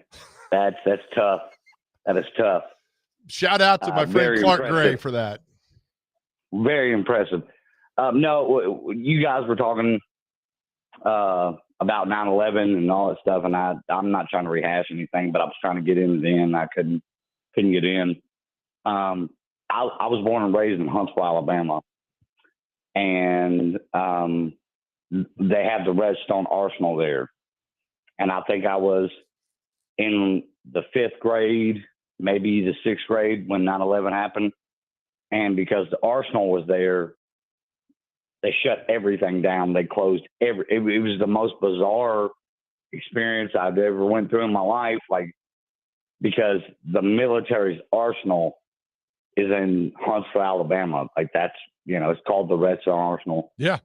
G: that's tough. That is tough.
B: Shout out to my friend
G: Very
B: Clark
G: impressive.
B: Gray for that.
G: Very impressive. No, you guys were talking about 9/11 and all that stuff, and I'm not trying to rehash anything, but I was trying to get in then. I couldn't get in. I was born and raised in Huntsville, Alabama, and they have the Redstone Arsenal there. And I think I was in the 5th grade, maybe the 6th grade when 9/11 happened. And because the Arsenal was there, they shut everything down. They closed it was the most bizarre experience I've ever went through in my life. Like, because the military's arsenal is in Huntsville, Alabama. Like, that's, it's called the Redstone Arsenal.
B: Yeah.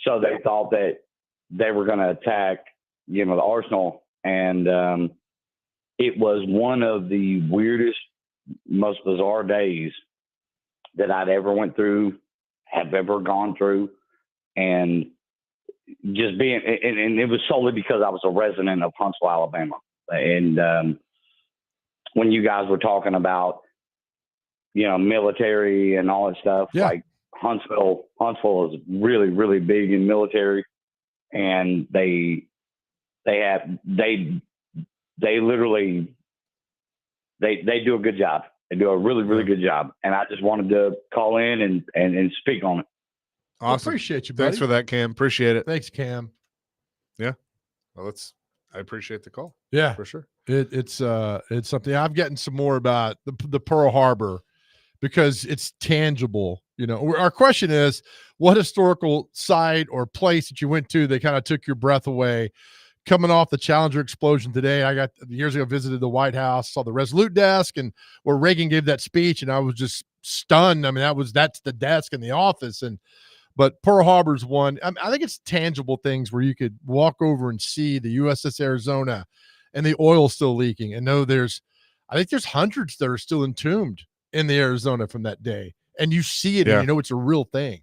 G: So they thought that they were going to attack, the arsenal. And it was one of the weirdest, most bizarre days that I'd ever went through, have ever gone through. And just being, and it was solely because I was a resident of Huntsville, Alabama. And when you guys were talking about, military and all that stuff,
B: Yeah.
G: like Huntsville is really, really big in military, and they literally do a good job. They do a really, really good job. And I just wanted to call in and speak on it.
A: Awesome.
B: Appreciate you, buddy.
A: Thanks for that, Cam. Appreciate it.
B: Thanks, Cam.
A: Well, I appreciate the call
B: Yeah.
A: for sure.
B: It's something I've gotten some more about the Pearl Harbor, because it's tangible. Our question is, what historical site or place that you went to that kind of took your breath away? Coming off the Challenger explosion today, I got years ago visited the White House, saw the Resolute desk, and where Reagan gave that speech, and I was just stunned. I mean, that's the desk in the office, but Pearl Harbor's one. I think it's tangible things where you could walk over and see the USS Arizona and the oil still leaking, and know I think there's hundreds that are still entombed in the Arizona from that day, and you see it,
A: Yeah.
B: and it's a real thing.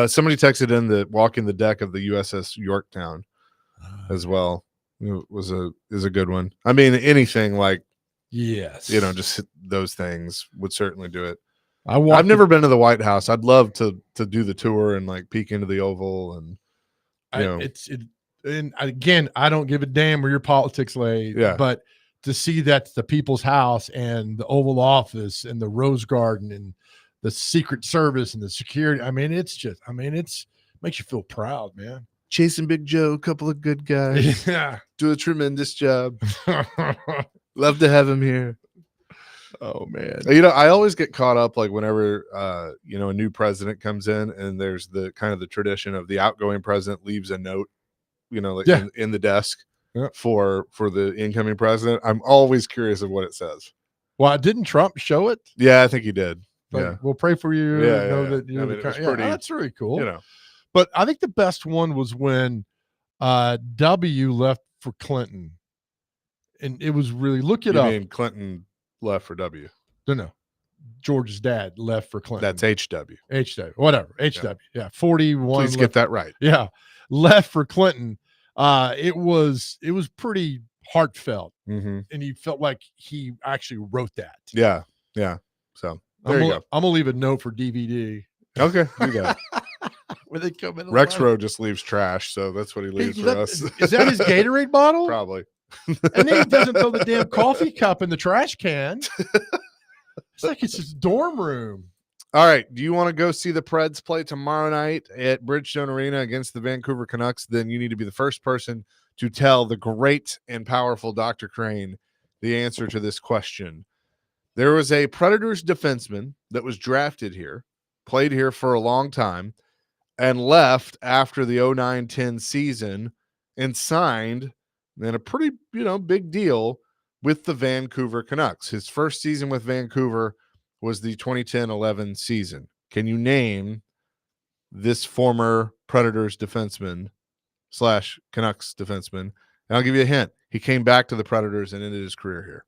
A: Somebody texted in that walking the deck of the USS Yorktown as well. Is a good one. I mean, anything like,
B: Yes,
A: just those things would certainly do it.
B: I've
A: I've never been to the White House. I'd love to do the tour and like peek into the Oval, and
B: and again, I don't give a damn where your politics lay.
A: Yeah.
B: But to see that's the People's House and the Oval Office and the Rose Garden and the Secret Service and the security. I mean, it makes you feel proud, man.
A: Chasing Big Joe, a couple of good guys.
B: Yeah.
A: Do a tremendous job. Love to have him here.
B: Oh man.
A: You know, I always get caught up like whenever a new president comes in, and there's the kind of the tradition of the outgoing president leaves a note, like
B: Yeah.
A: in the desk
B: Yeah.
A: for the incoming president. I'm always curious of what it says.
B: Well, didn't Trump show it?
A: Yeah, I think he did.
B: Like,
A: Yeah.
B: we'll pray for you.
A: Yeah,
B: know
A: yeah,
B: that
A: yeah.
B: you're
A: I
B: the
A: mean, it was
B: kind.
A: pretty,
B: that's really cool.
A: You know.
B: But I think the best one was when W left for Clinton. And it was really, look it
A: You
B: up.
A: mean Clinton left for W?
B: No. George's dad left for Clinton.
A: That's HW.
B: HW. Whatever. HW. Yeah. 41.
A: Please get that right.
B: Yeah. Left for Clinton. It was pretty heartfelt.
A: Mm-hmm.
B: And he felt like he actually wrote that.
A: Yeah. Yeah. So there you go.
B: I'm gonna leave a note for DVD.
A: Okay. Do that.
B: Where they come in.
A: Rexroad just leaves trash, so that's what he leaves for us.
B: Is that his Gatorade bottle?
A: Probably.
B: And then he doesn't throw the damn coffee cup in the trash can. It's like it's his dorm room.
A: All right. Do you want to go see the Preds play tomorrow night at Bridgestone Arena against the Vancouver Canucks? Then you need to be the first person to tell the great and powerful Dr. Crane the answer to this question. There was a Predators defenseman that was drafted here, played here for a long time, and left after the 09-10 season and signed in a pretty, big deal with the Vancouver Canucks. His first season with Vancouver was the 2010-11 season. Can you name this former Predators defenseman / Canucks defenseman? And I'll give you a hint. He came back to the Predators and ended his career here.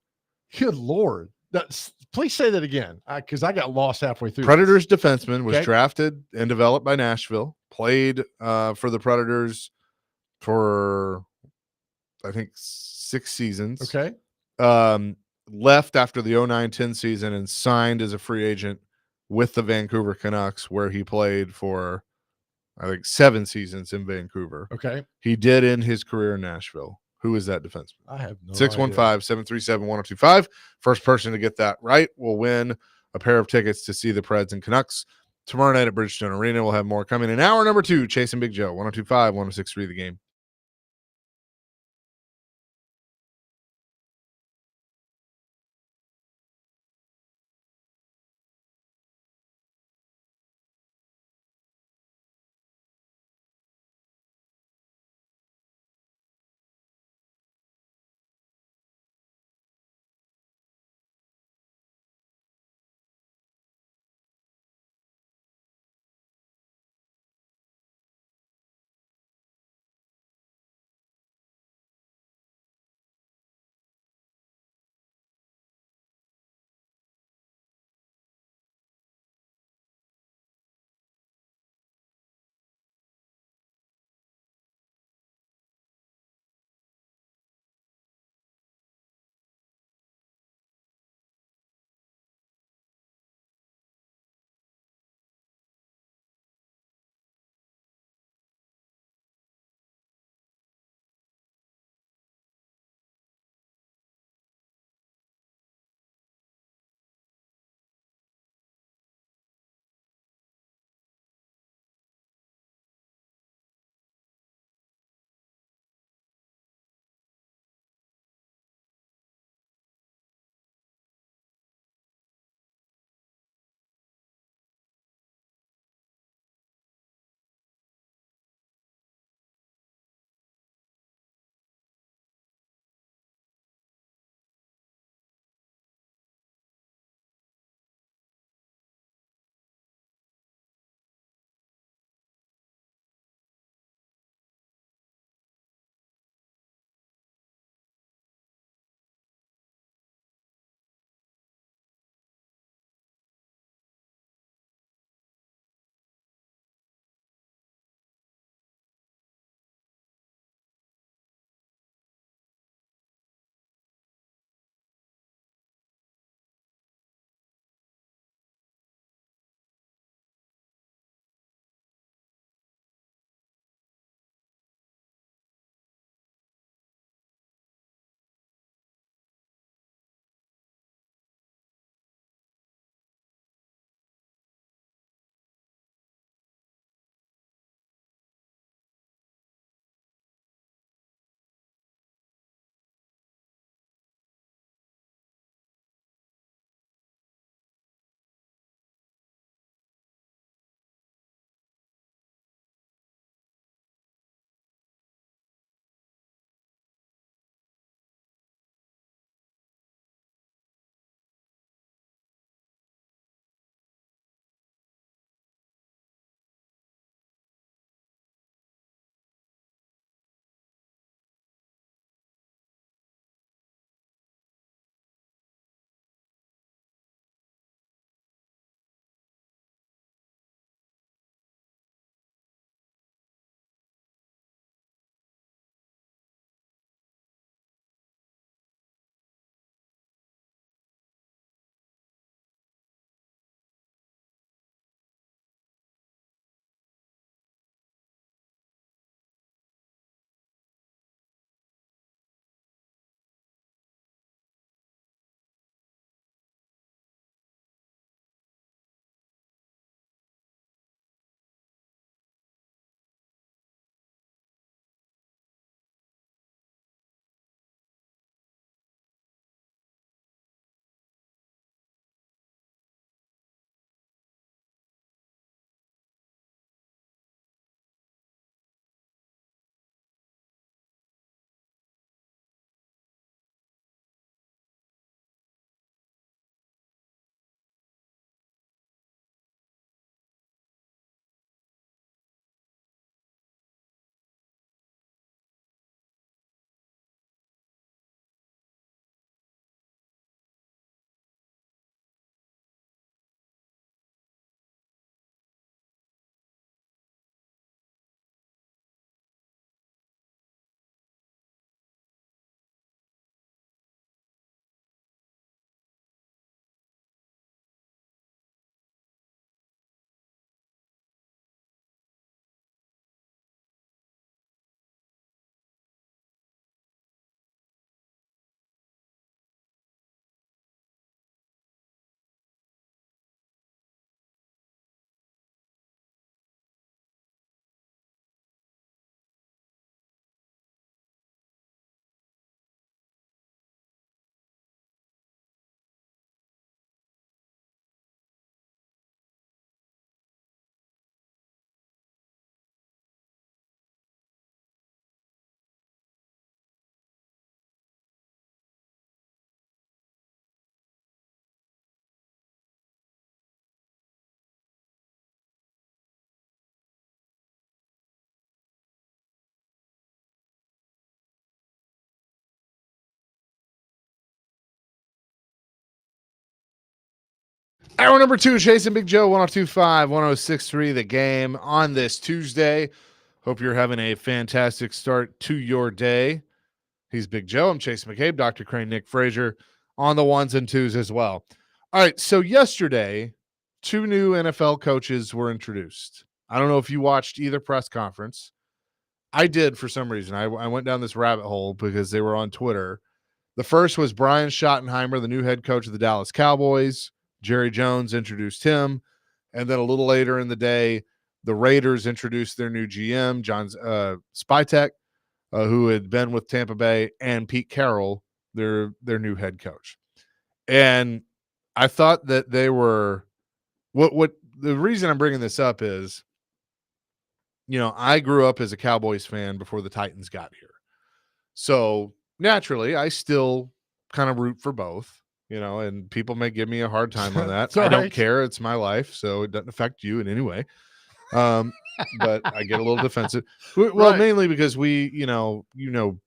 B: Good Lord. Please say that again, because I got lost halfway through.
A: Predators defenseman was
B: Okay.
A: drafted and developed by Nashville, played for the Predators for, I think, 6 seasons.
B: Okay.
A: Left after the 09-10 season and signed as a free agent with the Vancouver Canucks, where he played for, I think, 7 seasons in Vancouver.
B: Okay.
A: He did end his career in Nashville. Who is that defenseman?
B: I have no idea.
A: 615-737-1025. First person to get that right will win a pair of tickets to see the Preds and Canucks tomorrow night at Bridgestone Arena. We'll have more coming in hour number 2. Chasing Big Joe, 1025, 1063 The Game. Hour number 2, Chasing Big Joe, 102.5, 106.3, The Game on this Tuesday. Hope you're having a fantastic start to your day. He's Big Joe. I'm Chase McCabe, Dr. Crane, Nick Frazier on the ones and twos as well. All right, so yesterday, 2 new NFL coaches were introduced. I don't know if you watched either press conference. I did for some reason. I went down this rabbit hole because they were on Twitter. The first was Brian Schottenheimer, the new head coach of the Dallas Cowboys. Jerry Jones introduced him. And then a little later in the day, the Raiders introduced their new GM, John Spytek, who had been with Tampa Bay, and Pete Carroll, their new head coach. And I thought that they were what the reason I'm bringing this up is, I grew up as a Cowboys fan before the Titans got here. So naturally, I still kind of root for both, and people may give me a hard time on that. I don't care. It's my life, so it doesn't affect you in any way. But I get a little defensive. Well, mainly because we,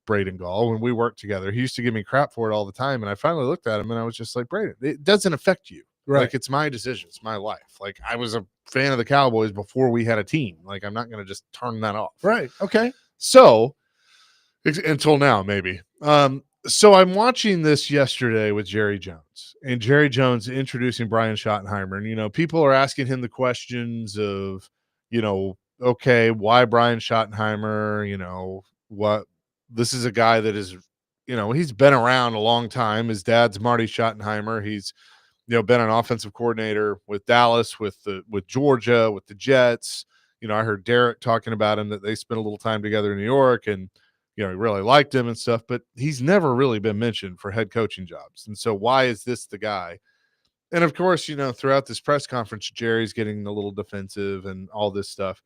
A: Braden Gall, when we worked together, he used to give me crap for it all the time. And I finally looked at him and I was just like, Braden, it doesn't affect you.
B: Right.
A: Like, it's my decision. It's my life. Like, I was a fan of the Cowboys before we had a team. Like, I'm not going to just turn that off.
B: Right. Okay.
A: So until now, maybe. So I'm watching this yesterday with Jerry Jones, and Jerry Jones introducing Brian Schottenheimer. And, people are asking him the questions of, okay, why Brian Schottenheimer? This is a guy that is, he's been around a long time. His dad's Marty Schottenheimer. He's, been an offensive coordinator with Dallas, with Georgia, with the Jets. I heard Derek talking about him, that they spent a little time together in New York, and, he really liked him and stuff, but he's never really been mentioned for head coaching jobs. And so why is this the guy? And of course, throughout this press conference, Jerry's getting a little defensive and all this stuff.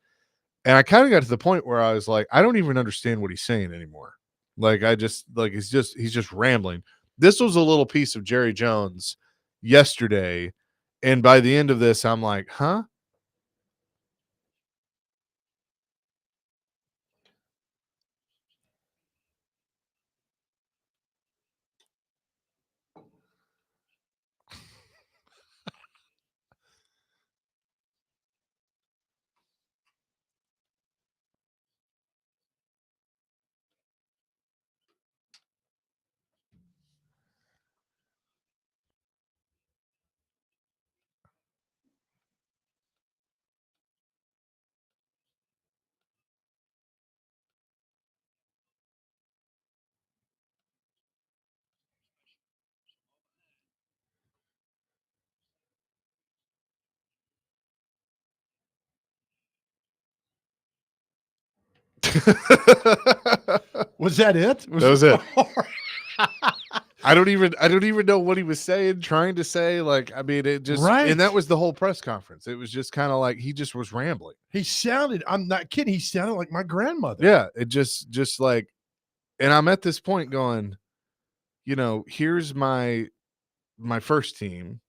A: And I kind of got to the point where I was like, I don't even understand what he's saying anymore. Like, he's just rambling. This was a little piece of Jerry Jones yesterday. And by the end of this, I'm like, huh?
B: Was that it?
A: That was it. I don't even know what he was trying to say. Like, I mean, it just,
B: Right.
A: And that was the whole press conference. It was just kind of like, he just was rambling.
B: He sounded, I'm not kidding, he sounded like my grandmother.
A: Yeah. It just like, and I'm at this point going, here's my first team,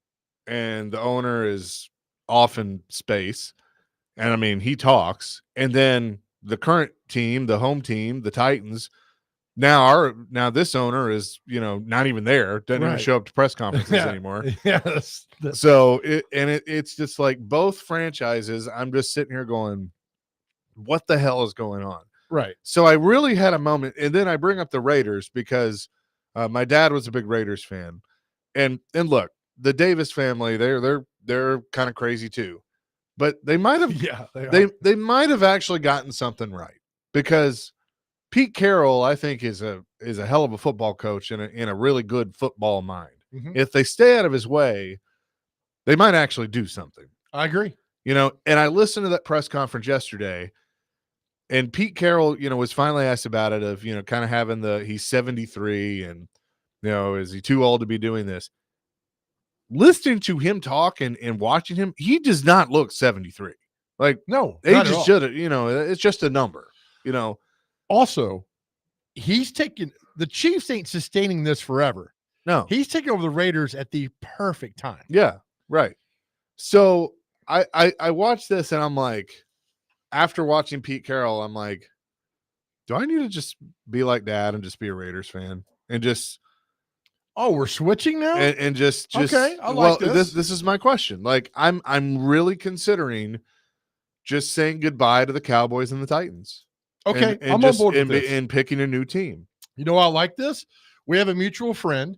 A: and the owner is off in space. And I mean, he talks, and then the current team, the home team, the Titans, now this owner is, not even there, doesn't even show up to press conferences anymore.
B: Yes.
A: So it's just like both franchises. I'm just sitting here going, what the hell is going on?
B: Right.
A: So I really had a moment, and then I bring up the Raiders because my dad was a big Raiders fan, and look, the Davis family, they're kind of crazy too, but they might have, they might have actually gotten something right, because Pete Carroll, I think, is a hell of a football coach and in a really good football mind.
B: Mhm.
A: If they stay out of his way, they might actually do something.
B: I agree.
A: And I listened to that press conference yesterday, and Pete Carroll, was finally asked about it, of, kind of having he's 73, and, is he too old to be doing this? Listening to him talk and watching him, he does not look 73. Like,
B: No,
A: age is just, it's just a number,
B: Also, he's taking, the Chiefs ain't sustaining this forever.
A: No.
B: He's taking over the Raiders at the perfect time.
A: Yeah, right. So I watched this, and I'm like, after watching Pete Carroll, I'm like, do I need to just be like Dad and just be a Raiders fan and just
B: Oh, we're switching now.
A: and just
B: Okay, I like this.
A: This is my question. Like I'm really considering just saying goodbye to the Cowboys and the Titans.
B: Okay,
A: and
B: I'm
A: just
B: on board with this.
A: and picking a new team.
B: You know, I like this. We have a mutual friend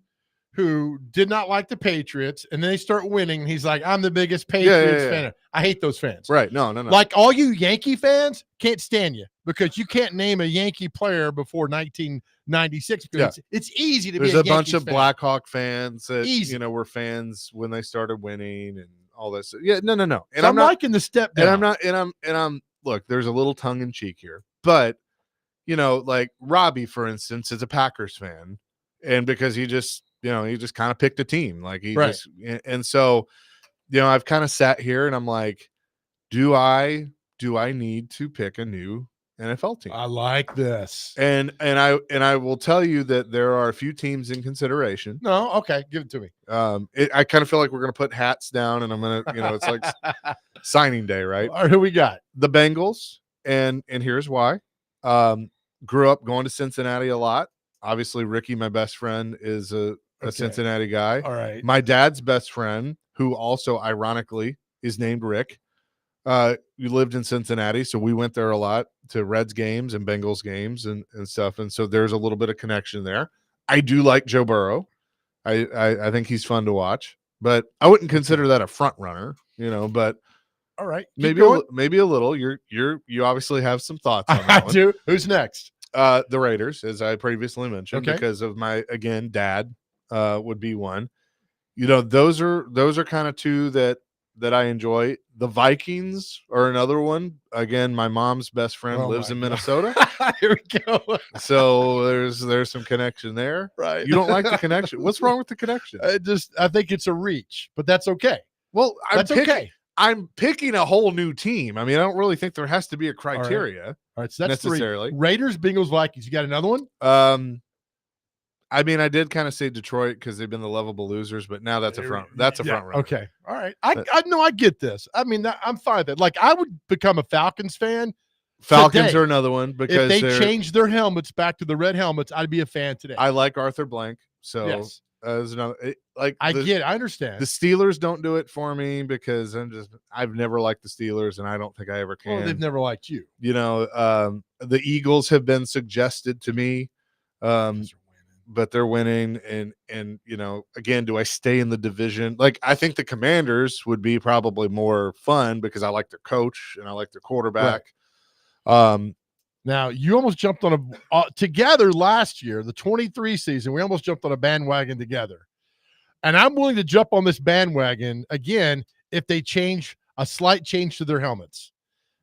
B: who did not like the Patriots, and then they start winning. And he's like, I'm the biggest Patriots fan. I hate those fans.
A: Right. No.
B: Like all you Yankee fans can't stand you because you can't name a Yankee player before 1996. Because it's easy to
A: There's
B: be
A: a bunch of
B: fan.
A: Blackhawk fans that
B: Easy.
A: were fans when they started winning and all this. Yeah, no. And
B: so I'm not liking the step down.
A: And I'm not and I'm look, there's a little tongue in cheek here. But like Robbie, for instance, is a Packers fan. And because he just kind of picked a team. Like he just and so I've kind of sat here and I'm like, do I need to pick a new NFL team?
B: I like this.
A: And I will tell you that there are a few teams in consideration.
B: No, okay, give it to me.
A: I kind of feel like we're gonna put hats down and I'm gonna, it's like signing day, right?
B: All right, who we got?
A: The Bengals, and here's why. Grew up going to Cincinnati a lot. Obviously, Ricky, my best friend, is a Cincinnati guy.
B: All right.
A: My dad's best friend, who also ironically is named Rick, we lived in Cincinnati, so we went there a lot to Reds games and Bengals games and stuff. And so there's a little bit of connection there. I do like Joe Burrow. I think he's fun to watch, but I wouldn't consider that a front runner, but
B: all right,
A: maybe a little. You obviously have some thoughts on that.
B: I do. Who's next?
A: The Raiders, as I previously mentioned, because of my dad would be one. Those are kind of two that I enjoy. The Vikings are another one. Again, my mom's best friend lives in Minnesota.
B: Here we go.
A: So there's some connection there.
B: Right.
A: You don't like the connection. What's wrong with the connection?
B: I think it's a reach, but that's okay.
A: Well,
B: okay.
A: I'm picking a whole new team. I mean, I don't really think there has to be a criteria.
B: All right, so that's
A: necessarily.
B: 3. Raiders, Bengals, Vikings. You got another one?
A: I mean, I did kind of say Detroit because they've been the lovable losers, but now that's a front runner.
B: Okay. All right. I know I get this. I mean, I'm fine with it. Like I would become a Falcons fan.
A: Falcons
B: today.
A: Are another one because
B: if they changed their helmets back to the red helmets, I'd be a fan today.
A: I like Arthur Blank. So
B: yes.
A: There's another
B: I understand.
A: The Steelers don't do it for me because I've never liked the Steelers and I don't think I ever can.
B: Well, they've never liked you.
A: The Eagles have been suggested to me. But they're winning and again, do I stay in the division? Like I think the Commanders would be probably more fun because I like their coach and I like their quarterback. Right.
B: Now you almost jumped on together last year, the 23 season. We almost jumped on a bandwagon together, and I'm willing to jump on this bandwagon again if they change a slight change to their helmets.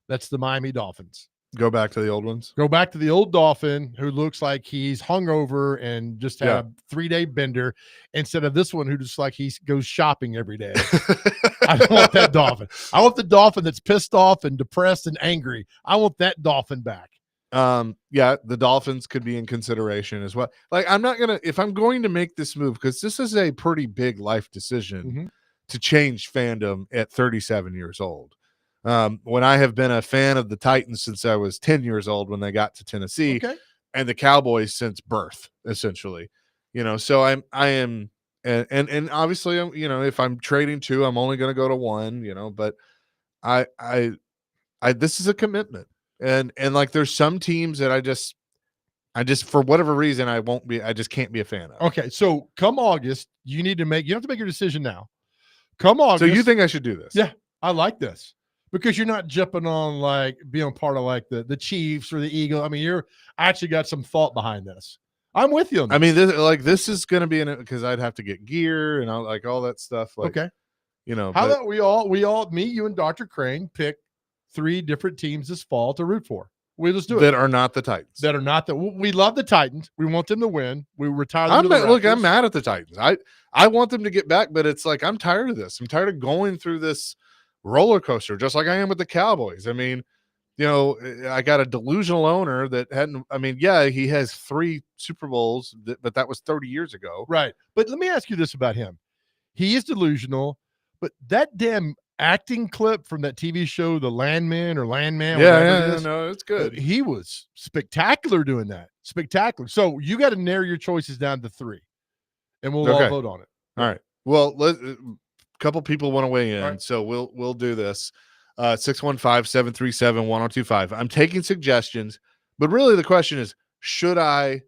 B: That's the Miami Dolphins.
A: Go back to the old ones.
B: Go back to the old Dolphin who looks like he's hungover and just had a 3-day bender instead of this one who just like he goes shopping every day. I don't want that Dolphin. I want the Dolphin that's pissed off and depressed and angry. I want that Dolphin back.
A: The Dolphins could be in consideration as well. Like if I'm going to make this move, because this is a pretty big life decision to change fandom at 37 years old. When I have been a fan of the Titans since I was 10 years old when they got to Tennessee, and the Cowboys since birth, essentially, so I am, and obviously, if I'm trading 2, I'm only going to go to 1, but I this is a commitment, and like there's some teams that I just for whatever reason I just can't be a fan of.
B: Okay, so come August, you have to make your decision now. Come August.
A: So you think I should do this?
B: Yeah, I like this. Because you're not jumping on like being part of like the Chiefs or the Eagle. I mean, you're actually got some thought behind this. I'm with you on this.
A: I mean, this is going to be because I'd have to get gear and all that stuff. Like,
B: okay,
A: how
B: about we all me, you, and Dr. Crane pick 3 different teams this fall to root for. We just do it.
A: That are not the Titans.
B: That are not we love the Titans. We want them to win. We retire them.
A: I'm mad at the Titans. I want them to get back, but it's like I'm tired of this. I'm tired of going through this roller coaster, just like I am with the Cowboys. I mean, I got a delusional owner that hadn't. I mean, he has 3 Super Bowls, but that was 30 years ago,
B: right? But let me ask you this about him: he is delusional, but that damn acting clip from that TV show, The Landman or Landman,
A: no, it's good.
B: He was spectacular doing that. Spectacular. So you got to narrow your choices down to 3. and we'll all
A: Okay.
B: vote on it.
A: All right. Well, a couple people want to weigh in,
B: All right.
A: so we'll do this. 615-737-1025. I'm taking suggestions, but really the question is, should I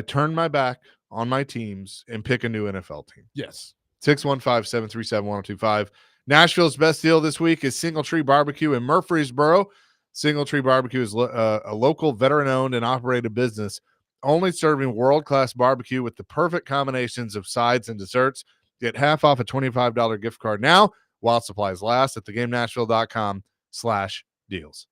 A: turn my back on my teams and pick a new NFL team?
B: Yes.
A: 615-737-1025. Nashville's best deal this week is Single Tree Barbecue in Murfreesboro. Single Tree Barbecue is a local veteran-owned and operated business, only serving world-class barbecue with the perfect combinations of sides and desserts. Get half off a $25 gift card now while supplies last at thegamenashville.com/deals.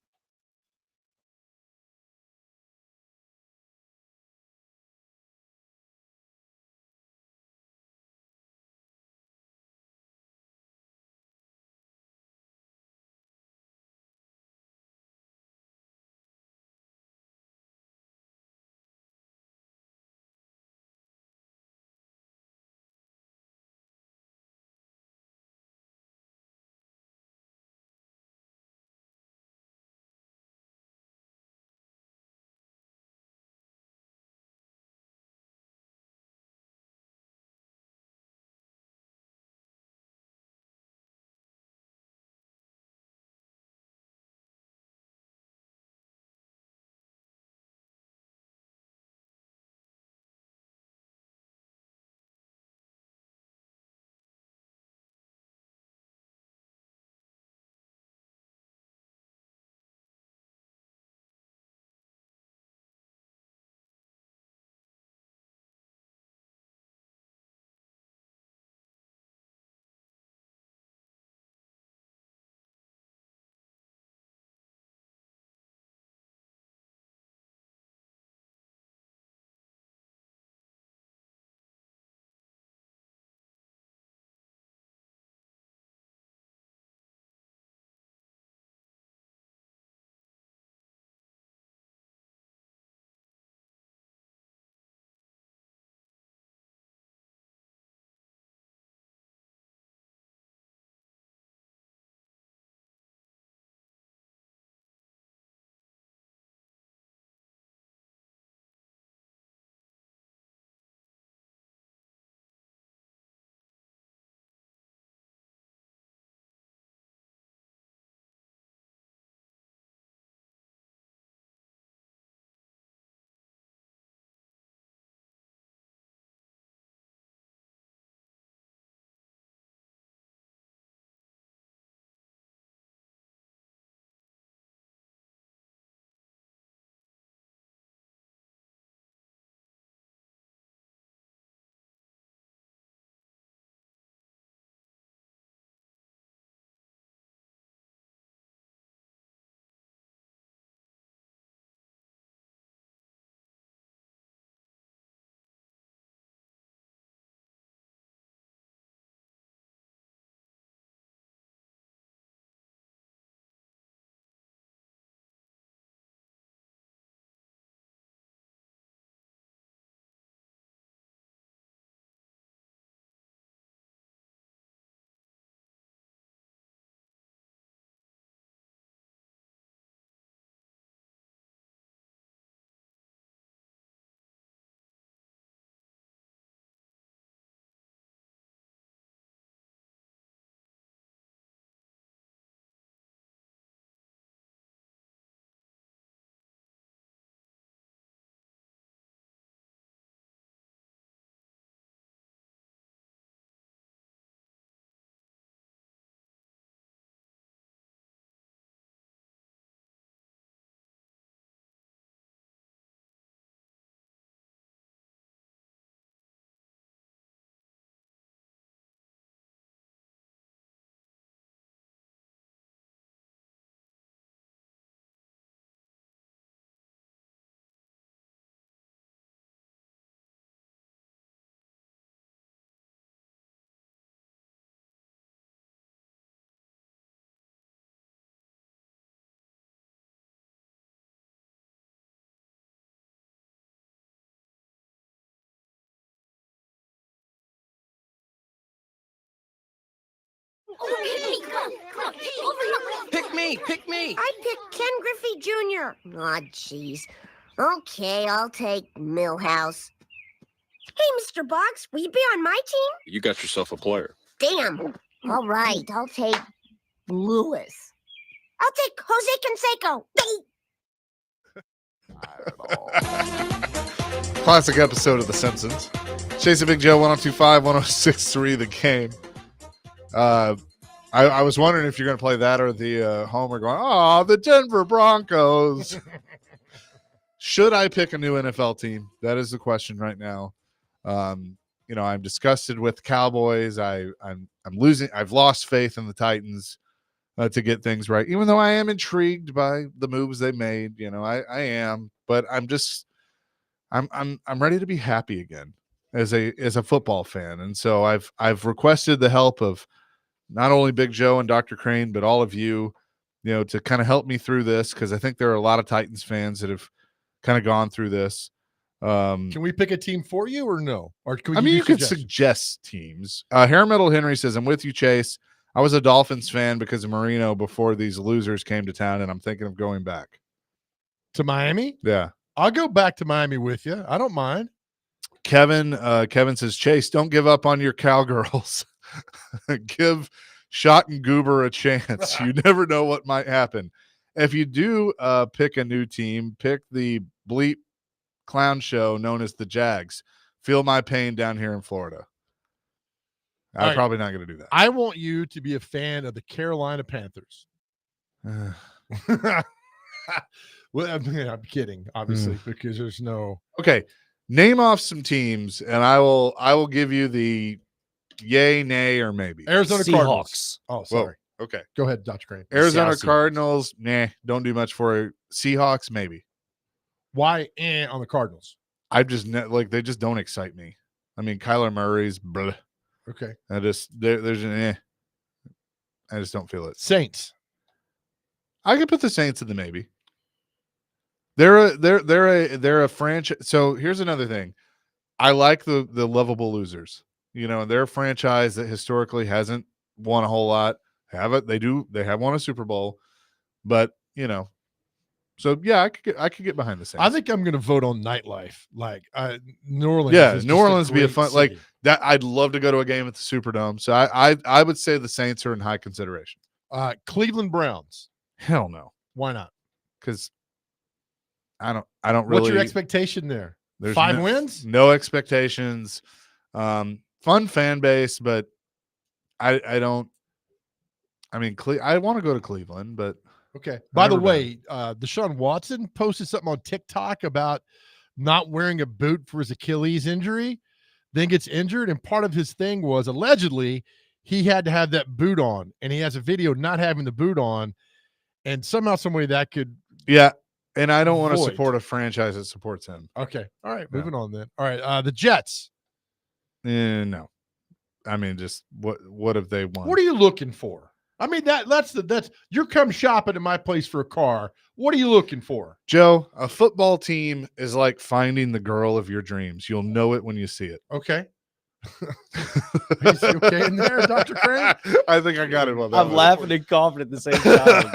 H: Pick me, pick me.
I: I picked Ken Griffey Jr. Aw, jeez. Okay, I'll take Millhouse. Hey, Mr. Box, will you be on my team?
J: You got yourself a player.
I: Damn. All right, I'll take Lewis. I'll take Jose Canseco.
A: Classic episode of The Simpsons. Chase and Big Joe, 1025, 1063, the game. I was wondering if you're going to play that or the Homer going, oh, the Denver Broncos. Should I pick a new NFL team? That is the question right now. I'm disgusted with the Cowboys. I'm losing. I've lost faith in the Titans to get things right, even though I am intrigued by the moves they made. I am, but I'm ready to be happy again as a football fan. And so I've requested the help of not only Big Joe and Dr. Crane, but all of you, to kind of help me through this, because I think there are a lot of Titans fans that have kind of gone through this.
B: Can we pick a team for you or no? Or can we
A: you could suggest teams. Hair Metal Henry says, I'm with you, Chase. I was a Dolphins fan because of Marino before these losers came to town, and I'm thinking of going back.
B: To Miami?
A: Yeah.
B: I'll go back to Miami with you. I don't mind.
A: Kevin says, Chase, don't give up on your Cowgirls. Give Shot and Goober a chance. You never know what might happen. If you do pick a new team, pick the bleep clown show known as the Jags. Feel my pain down here in Florida. I'm probably not going to do that.
B: I want you to be a fan of the Carolina Panthers. Well, I'm kidding, obviously, because there's no.
A: Okay, name off some teams, and I will give you the yay, nay, or maybe.
B: Arizona
C: Seahawks.
B: Cardinals. Oh, sorry.
A: Whoa. Okay,
B: go ahead, Dr. Crane.
A: Arizona
C: Seahawks.
A: Cardinals. Nah, don't do much for it. Seahawks, maybe.
B: Why on the Cardinals?
A: I just they just don't excite me. I mean, Kyler Murray's blah.
B: Okay.
A: There's an I just don't feel it.
B: Saints.
A: I could put the Saints in the maybe. They're a franchise. So here's another thing. I like the lovable losers. They're a franchise that historically hasn't won a whole lot. They have won a Super Bowl, but so yeah, I could get behind the Saints.
B: I think I'm going to vote on nightlife. Like New Orleans.
A: Yeah, New Orleans would be a fun
B: city.
A: like that. I'd love to go to a game at the Superdome. So I would say the Saints are in high consideration.
B: Cleveland Browns.
A: Hell no.
B: Why not?
A: Because I don't really.
B: What's your expectation there?
A: There's
B: 5 wins?
A: No expectations. Fun fan base, but I don't. I mean, I want to go to Cleveland, but
B: okay. By the way, Deshaun Watson posted something on TikTok about not wearing a boot for his Achilles injury, then gets injured, and part of his thing was allegedly he had to have that boot on, and he has a video not having the boot on, and somehow, somebody that could.
A: Yeah. And I don't want to support a franchise that supports him.
B: Okay. All right. Moving on then. All right. The Jets.
A: No. I mean, just what have they won?
B: What are you looking for? I mean, that's you're come shopping at my place for a car. What are you looking for?
A: Joe, a football team is like finding the girl of your dreams. You'll know it when you see it.
B: Okay. Is he okay in there, Dr. Crane?
A: I think I got it.
C: I'm laughing and coughing at the same time.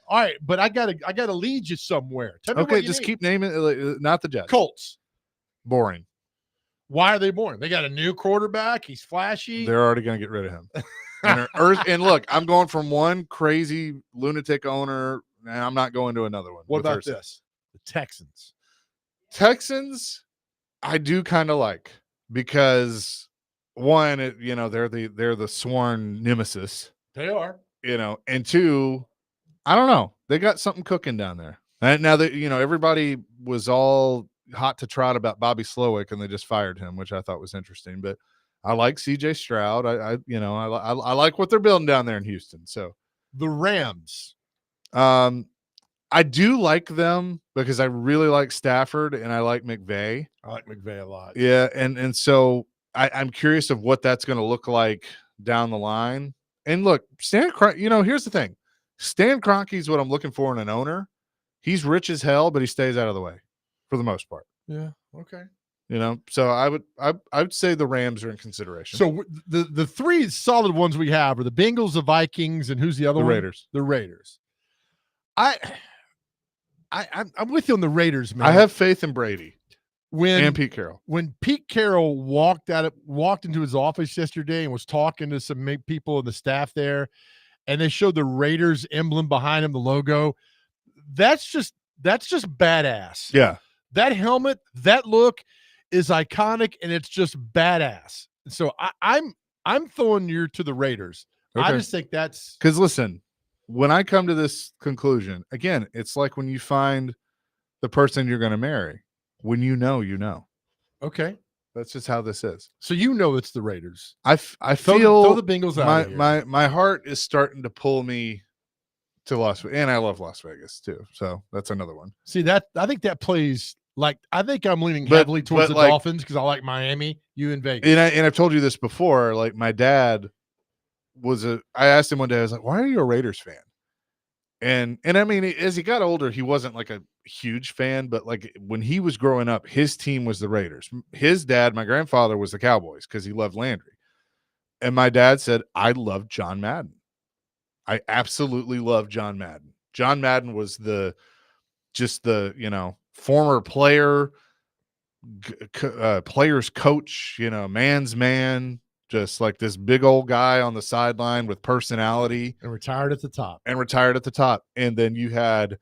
B: All right, but I gotta lead you somewhere. Tell me
A: okay, just keep naming it. Not the Jets.
B: Colts.
A: Boring.
B: Why are they boring? They got a new quarterback. He's flashy.
A: They're already going to get rid of him. And look, I'm going from one crazy lunatic owner, and I'm not going to another one.
B: What about this? The Texans.
A: Texans, I do kind of like, because one, they're the sworn nemesis.
B: They are.
A: And two, I don't know. They got something cooking down there. And now that everybody was all hot to trot about Bobby Slowick, and they just fired him, which I thought was interesting. But I like CJ Stroud. I like what they're building down there in Houston. So
B: the Rams.
A: I do like them because I really like Stafford and I like McVay.
B: I like McVay a lot.
A: Yeah, and so I'm curious of what that's going to look like down the line. And look, Stan Kroenke, here's the thing. Stan Kroenke is what I'm looking for in an owner. He's rich as hell, but he stays out of the way for the most part.
B: Yeah. Okay.
A: So I would say the Rams are in consideration.
B: So the three solid ones we have are the Bengals, the Vikings, and who's the other one?
A: Raiders.
B: The Raiders. I'm with you on the Raiders, man.
A: I have faith in Brady. and Pete Carroll.
B: When Pete Carroll walked into his office yesterday and was talking to some people in the staff there, and they showed the Raiders emblem behind him, the logo. That's just badass.
A: Yeah.
B: That helmet, that look is iconic, and it's just badass. So I'm throwing you to the Raiders. I
A: Okay.
B: just think that's
A: because listen, when I come to this conclusion, again, it's like when you find the person you're going to marry. When you know.
B: okay.
A: That's just how this is.
B: So you know it's the Raiders.
A: I
B: Throw
A: feel
B: the Bengals out of here.
A: my heart is starting to pull me to Las Vegas, and I love Las Vegas too. So that's another one.
B: See that I think that plays like I think I'm leaning
A: But-
B: heavily towards
A: but
B: the
A: like-
B: Dolphins because I like Miami. You in Vegas.
A: And I've told you this before. Like my dad I asked him one day, I was like, "Why are you a Raiders fan?" And I mean, as he got older, he wasn't like a huge fan, but like when he was growing up, his team was the Raiders. His dad, my grandfather, was the Cowboys because he loved Landry. And my dad said, "I love John Madden. I absolutely love John Madden." John Madden was the former player, player's coach, man's man, just like this big old guy on the sideline with personality,
B: and retired at the top.
A: And then you had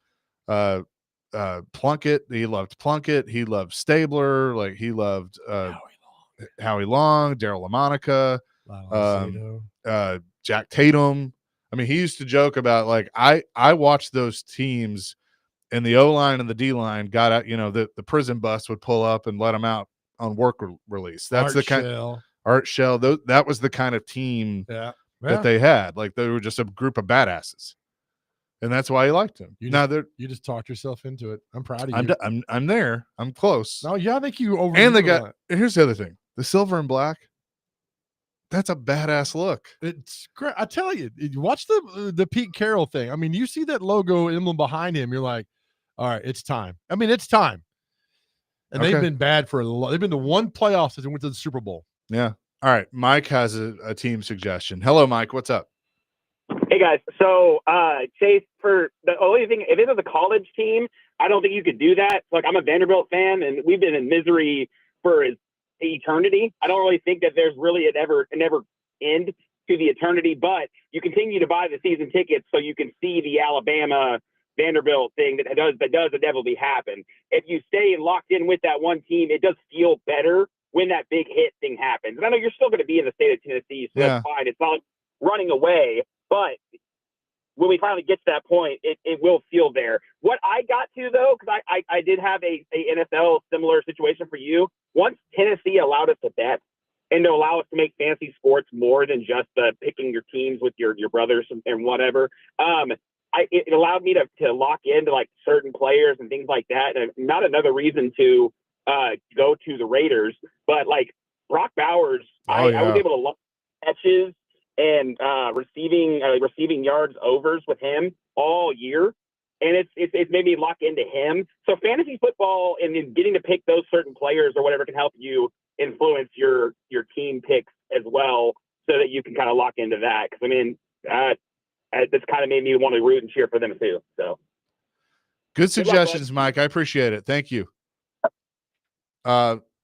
A: Plunkett. He loved Plunkett. He loved Stabler. Like he loved Howie Long, Daryl LaMonica, Jack Tatum. I mean, he used to joke about like I watched those teams, and the O-line and the D-line got out. The prison bus would pull up and let them out on work release. That's the kind. Art Shell. That was the kind of team that they had. Like they were just a group of badasses, and that's why he liked him.
B: You just talked yourself into it. I'm proud of you.
A: I'm there. I'm close.
B: No, yeah, I think you over.
A: And they got. And here's the other thing: the silver and black. That's a badass look.
B: It's great. I tell you, watch the Pete Carroll thing. I mean, you see that logo emblem behind him. You're like, all right, it's time. I mean, it's time. And they've been bad for a lot. They've been the one playoff since they went to the Super Bowl.
A: Yeah. All right. Mike has a team suggestion. Hello, Mike. What's up?
J: Hey guys. So Chase, for the only thing, if it was a college team, I don't think you could do that. Like I'm a Vanderbilt fan, and we've been in misery for eternity. I don't really think that there's really an ever end to the eternity, but you continue to buy the season tickets so you can see the Alabama Vanderbilt thing that does inevitably happen. If you stay locked in with that one team, it does feel better when that big hit thing happens. And I know you're still going to be in the state of Tennessee, so that's fine. It's not running away, but when we finally get to that point, it will feel there. What I got to, though, because I did have a NFL similar situation for you. Once Tennessee allowed us to bet and to allow us to make fantasy sports more than just picking your teams with your brothers and whatever, it allowed me to lock into like certain players and things like that. And not another reason to go to the Raiders, but like Brock Bowers, I was able to lock catches and receiving yards overs with him all year, and it's made me lock into him. So fantasy football and then getting to pick those certain players or whatever can help you influence your team picks as well, so that you can kind of lock into that. Because I mean, this kind of made me want to root and cheer for them too. So
A: good suggestions, Mike. I appreciate it. Thank you.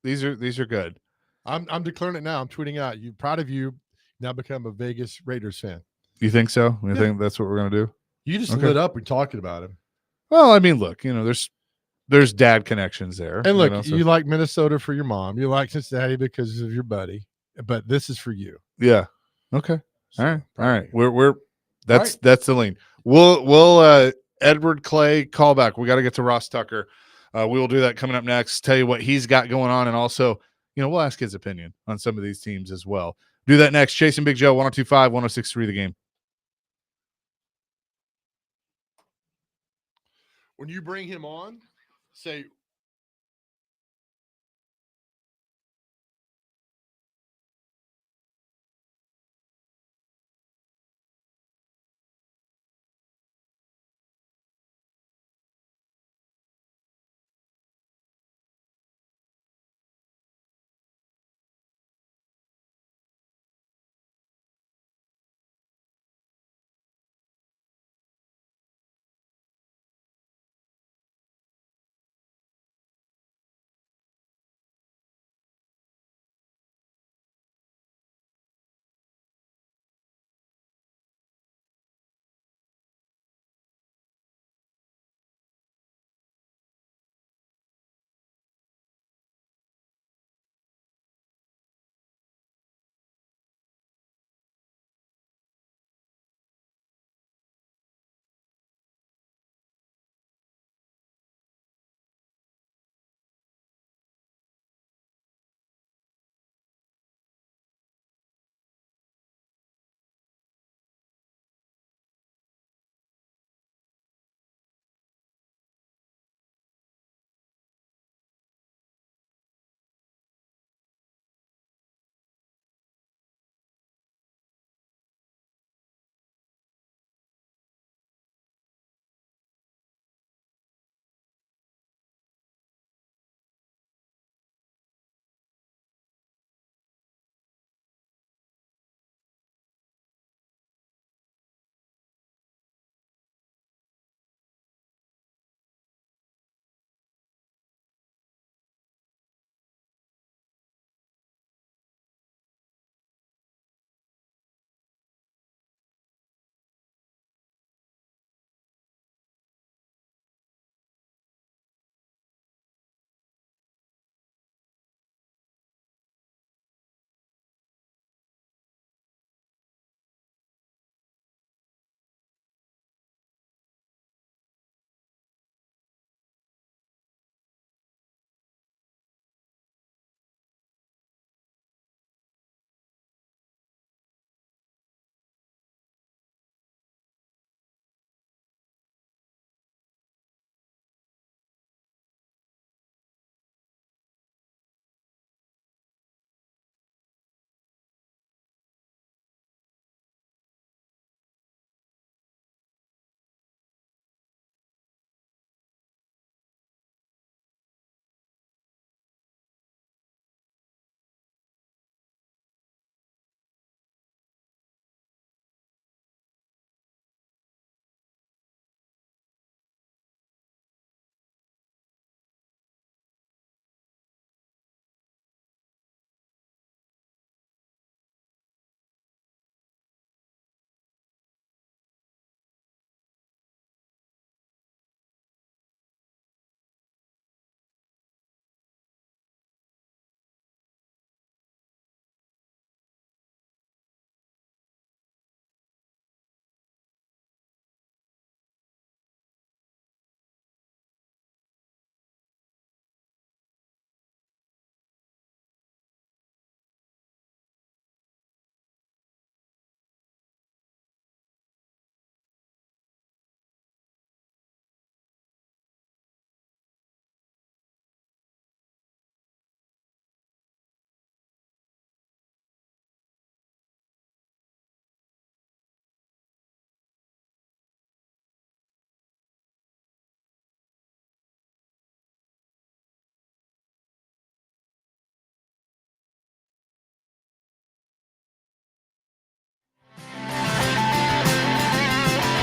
A: These are good.
B: I'm declaring it now. I'm tweeting out. You proud of you. Now become a Vegas Raiders fan.
A: You think so? You think that's what we're gonna do?
B: You just lit up. We talking about him.
A: Well, I mean, look, there's dad connections there.
B: And look, you like Minnesota for your mom. You like Cincinnati because of your buddy. But this is for you.
A: Yeah. Okay. All right. We're that's the lean. We'll Edward Clay callback. We got to get to Ross Tucker. We will do that coming up next. Tell you what he's got going on, and also, we'll ask his opinion on some of these teams as well. Do that next. Chasing Big Joe, 102.5, 106.3 The Game.
B: When you bring him on, say,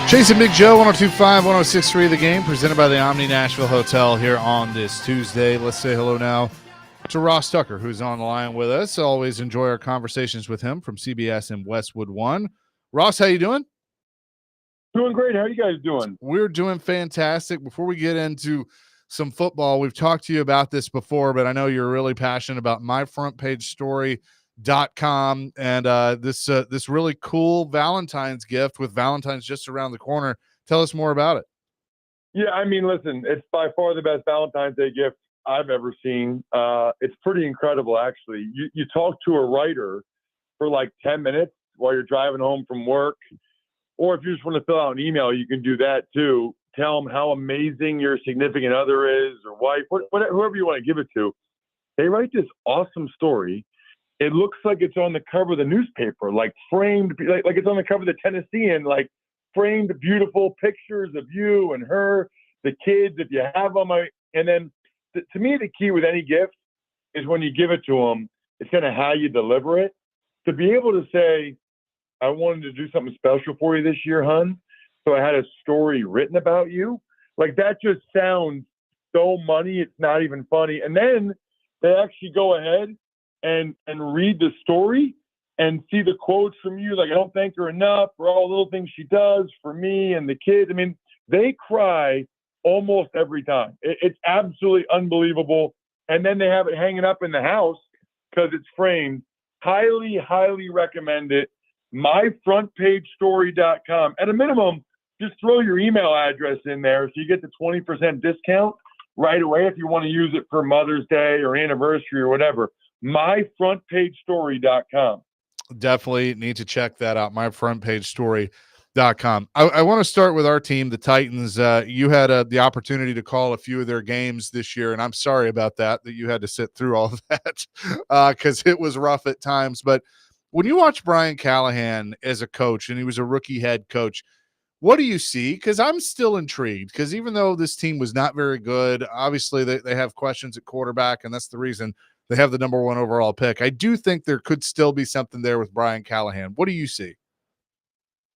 A: Chase and Big Joe, 102.5, 106.3 The Game, presented by the Omni Nashville Hotel here on this Tuesday. Let's say hello now to Ross Tucker, who's on the line with us. Always enjoy our conversations with him from CBS and Westwood One. Ross, how you doing?
K: Doing great. How are you guys doing?
A: We're doing fantastic. Before we get into some football, we've talked to you about this before, but I know you're really passionate about myfrontpagestory.com and this really cool Valentine's gift with Valentine's just around the corner. Tell us more about it.
K: Yeah, I mean, listen, it's by far the best Valentine's Day gift I've ever seen. It's pretty incredible, actually. You talk to a writer for like 10 minutes while you're driving home from work, or if you just want to fill out an email, you can do that too. Tell them how amazing your significant other is or wife, whoever you want to give it to. They write this awesome story. It looks like it's on the cover of the newspaper, like framed, like it's on the cover of the Tennessean, like framed beautiful pictures of you and her, the kids, if you have them. And then to me, the key with any gift is when you give it to them, it's kind of how you deliver it. To be able to say, I wanted to do something special for you this year, hun, so I had a story written about you. Like, that just sounds so money, it's not even funny. And then they actually go ahead and read the story and see the quotes from you. Like, I don't thank her enough for all the little things she does for me and the kids. I mean, they cry almost every time. It's absolutely unbelievable. And then they have it hanging up in the house because it's framed. Highly, highly recommend it. myfrontpagestory.com. At a minimum, just throw your email address in there so you get the 20% discount right away if you want to use it for Mother's Day or anniversary or whatever. myfrontpagestory.com.
A: Definitely need to check that out, myfrontpagestory.com. I want to start with our team, the Titans. You had the opportunity to call a few of their games this year, and I'm sorry about that you had to sit through all of that because it was rough at times. But when you watch Brian Callahan as a coach, and he was a rookie head coach, what do you see? Because I'm still intrigued, because even though this team was not very good, obviously they have questions at quarterback, and that's the reason they have the number 1 overall pick. I do think there could still be something there with Brian Callahan. What do you see?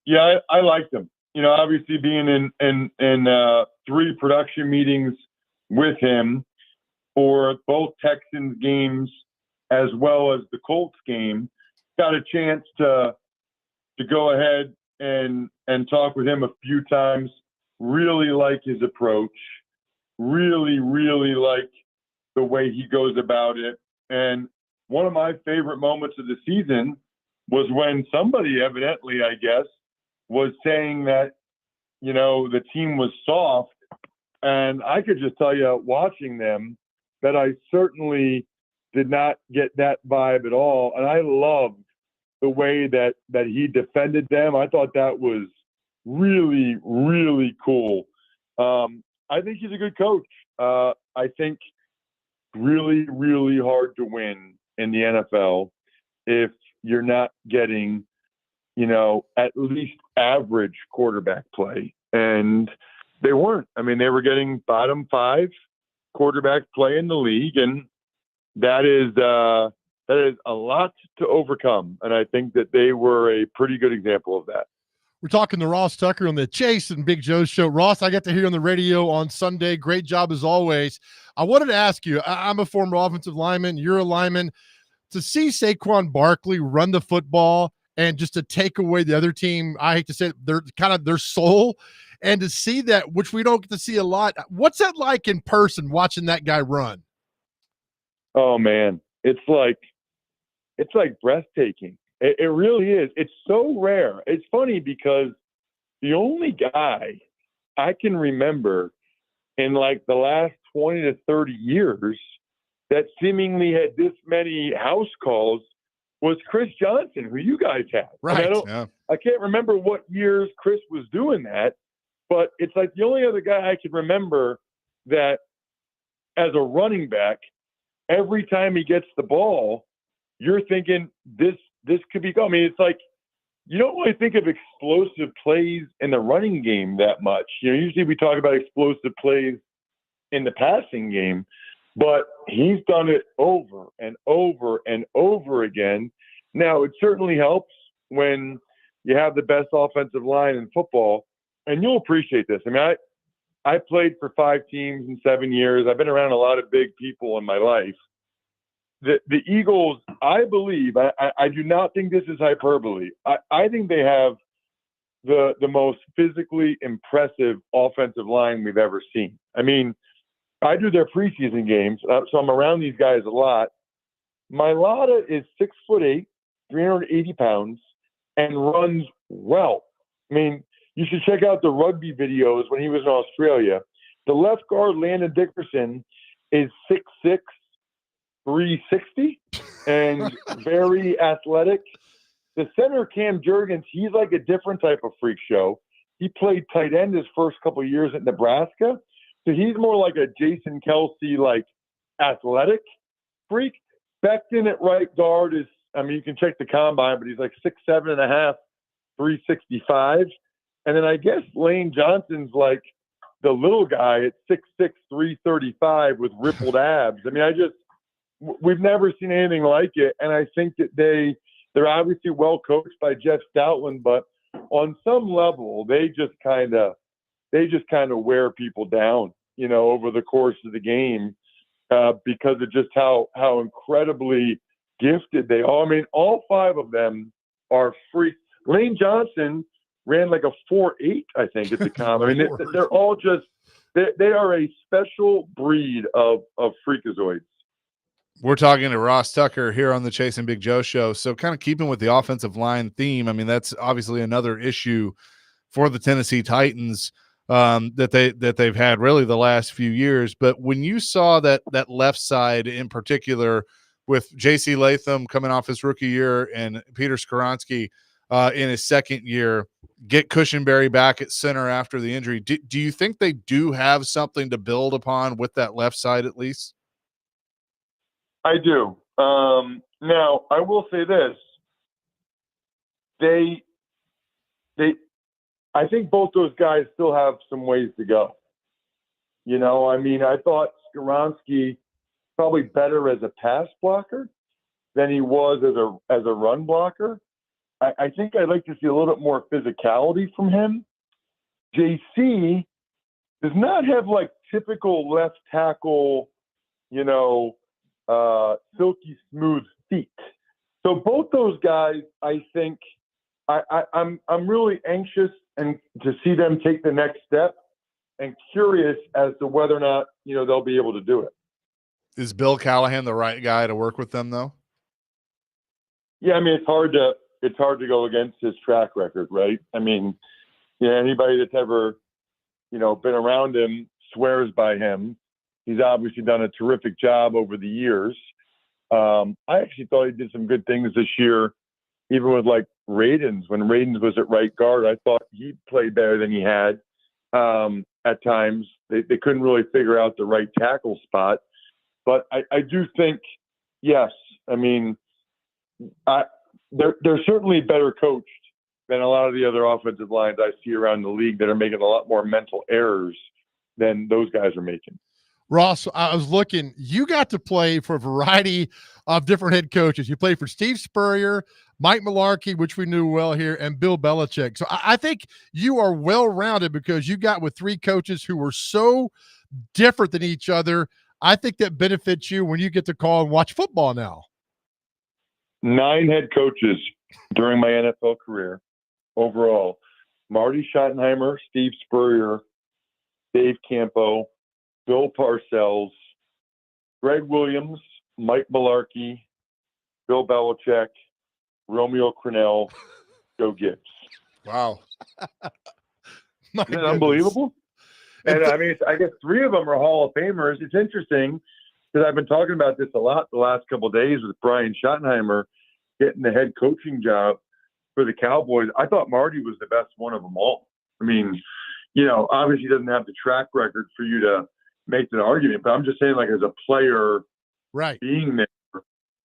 K: Yeah, I liked him. You know, obviously being in 3 production meetings with him for both Texans games as well as the Colts game, got a chance to go ahead and talk with him a few times. Really like his approach. Really, really like the way he goes about it. And one of my favorite moments of the season was when somebody evidently, I guess, was saying that, you know, the team was soft. And I could just tell you, watching them, that I certainly did not get that vibe at all. And I loved the way that he defended them. I thought that was really, really cool. I think he's a good coach. I think really, really hard to win in the NFL if you're not getting, you know, at least average quarterback play. And they weren't. I mean, they were getting bottom 5 quarterback play in the league, and that is a lot to overcome. And I think that they were a pretty good example of that.
B: We're talking to Ross Tucker on the Chase and Big Joe show. Ross, I got to hear you on the radio on Sunday. Great job as always. I wanted to ask you, I'm a former offensive lineman. You're a lineman. To see Saquon Barkley run the football and just to take away the other team, I hate to say it, they're kind of their soul, and to see that, which we don't get to see a lot. What's that like in person, watching that guy run?
K: Oh man, it's like breathtaking. It really is. It's so rare. It's funny because the only guy I can remember in like the last 20 to 30 years that seemingly had this many house calls was Chris Johnson, who you guys had.
B: Right.
K: I can't remember what years Chris was doing that, but it's like the only other guy I can remember that as a running back, every time he gets the ball, you're thinking this could be. I mean, it's like you don't really think of explosive plays in the running game that much. You know, usually we talk about explosive plays in the passing game, but he's done it over and over and over again. Now, it certainly helps when you have the best offensive line in football and you'll appreciate this. I mean, I played for 5 teams in 7 years. I've been around a lot of big people in my life. The Eagles, I believe, I do not think this is hyperbole. I think they have the most physically impressive offensive line we've ever seen. I mean, I do their preseason games, so I'm around these guys a lot. Mailata is 6'8", 380 pounds, and runs well. I mean, you should check out the rugby videos when he was in Australia. The left guard, Landon Dickerson, is 6'6", 360, and very athletic. The center, Cam Jurgens, he's like a different type of freak show. He played tight end his first couple of years at Nebraska. So he's more like a Jason Kelsey, like athletic freak. Becton at right guard is, I mean, you can check the combine, but he's like 6'7.5", 365. And then I guess Lane Johnson's like the little guy at 6'6", 335 with rippled abs. I mean, we've never seen anything like it. And I think that they're obviously well coached by Jeff Stoutland, but on some level, they just kind of wear people down, over the course of the game, because of just how incredibly gifted they are. I mean, all 5 of them are freaks. Lane Johnson ran like a 4.8, I think, at the combine. I mean, they're all just they are a special breed of freakazoids.
A: We're talking to Ross Tucker here on the Chase and Big Joe show. So kind of keeping with the offensive line theme, I mean, that's obviously another issue for the Tennessee Titans that they've had really the last few years. But when you saw that left side in particular with J.C. Latham coming off his rookie year and Peter Skoronski in his second year, get Cushenberry back at center after the injury, do you think they do have something to build upon with that left side at least?
K: I do. Now, I will say this. I think both those guys still have some ways to go. I mean, I thought Skoronski probably better as a pass blocker than he was as a run blocker. I think I'd like to see a little bit more physicality from him. JC does not have like typical left tackle, silky smooth feet. So both those guys, I think, I'm really anxious and to see them take the next step, and curious as to whether or not they'll be able to do it.
A: Is Bill Callahan the right guy to work with them though?
K: Yeah, I mean, it's hard to go against his track record, right? I mean, anybody that's ever been around him swears by him. He's obviously done a terrific job over the years. I actually thought he did some good things this year, even with like Radens. When Radens was at right guard, I thought he played better than he had at times. They couldn't really figure out the right tackle spot. But I do think, yes, I mean, they're certainly better coached than a lot of the other offensive lines I see around the league that are making a lot more mental errors than those guys are making.
B: Ross, I was looking, you got to play for a variety of different head coaches. You played for Steve Spurrier, Mike Mularkey, which we knew well here, and Bill Belichick. So I think you are well-rounded because you got with 3 coaches who were so different than each other. I think that benefits you when you get to call and watch football now.
K: 9 head coaches during my NFL career overall. Marty Schottenheimer, Steve Spurrier, Dave Campo, Bill Parcells, Greg Williams, Mike Mularkey, Bill Belichick, Romeo Crennel, Joe Gibbs.
A: Wow.
K: Isn't that unbelievable? And I mean, I guess 3 of them are Hall of Famers. It's interesting because I've been talking about this a lot the last couple of days with Brian Schottenheimer getting the head coaching job for the Cowboys. I thought Marty was the best one of them all. I mean, obviously he doesn't have the track record for you to make that argument, but I'm just saying, like, as a player,
B: right,
K: being there,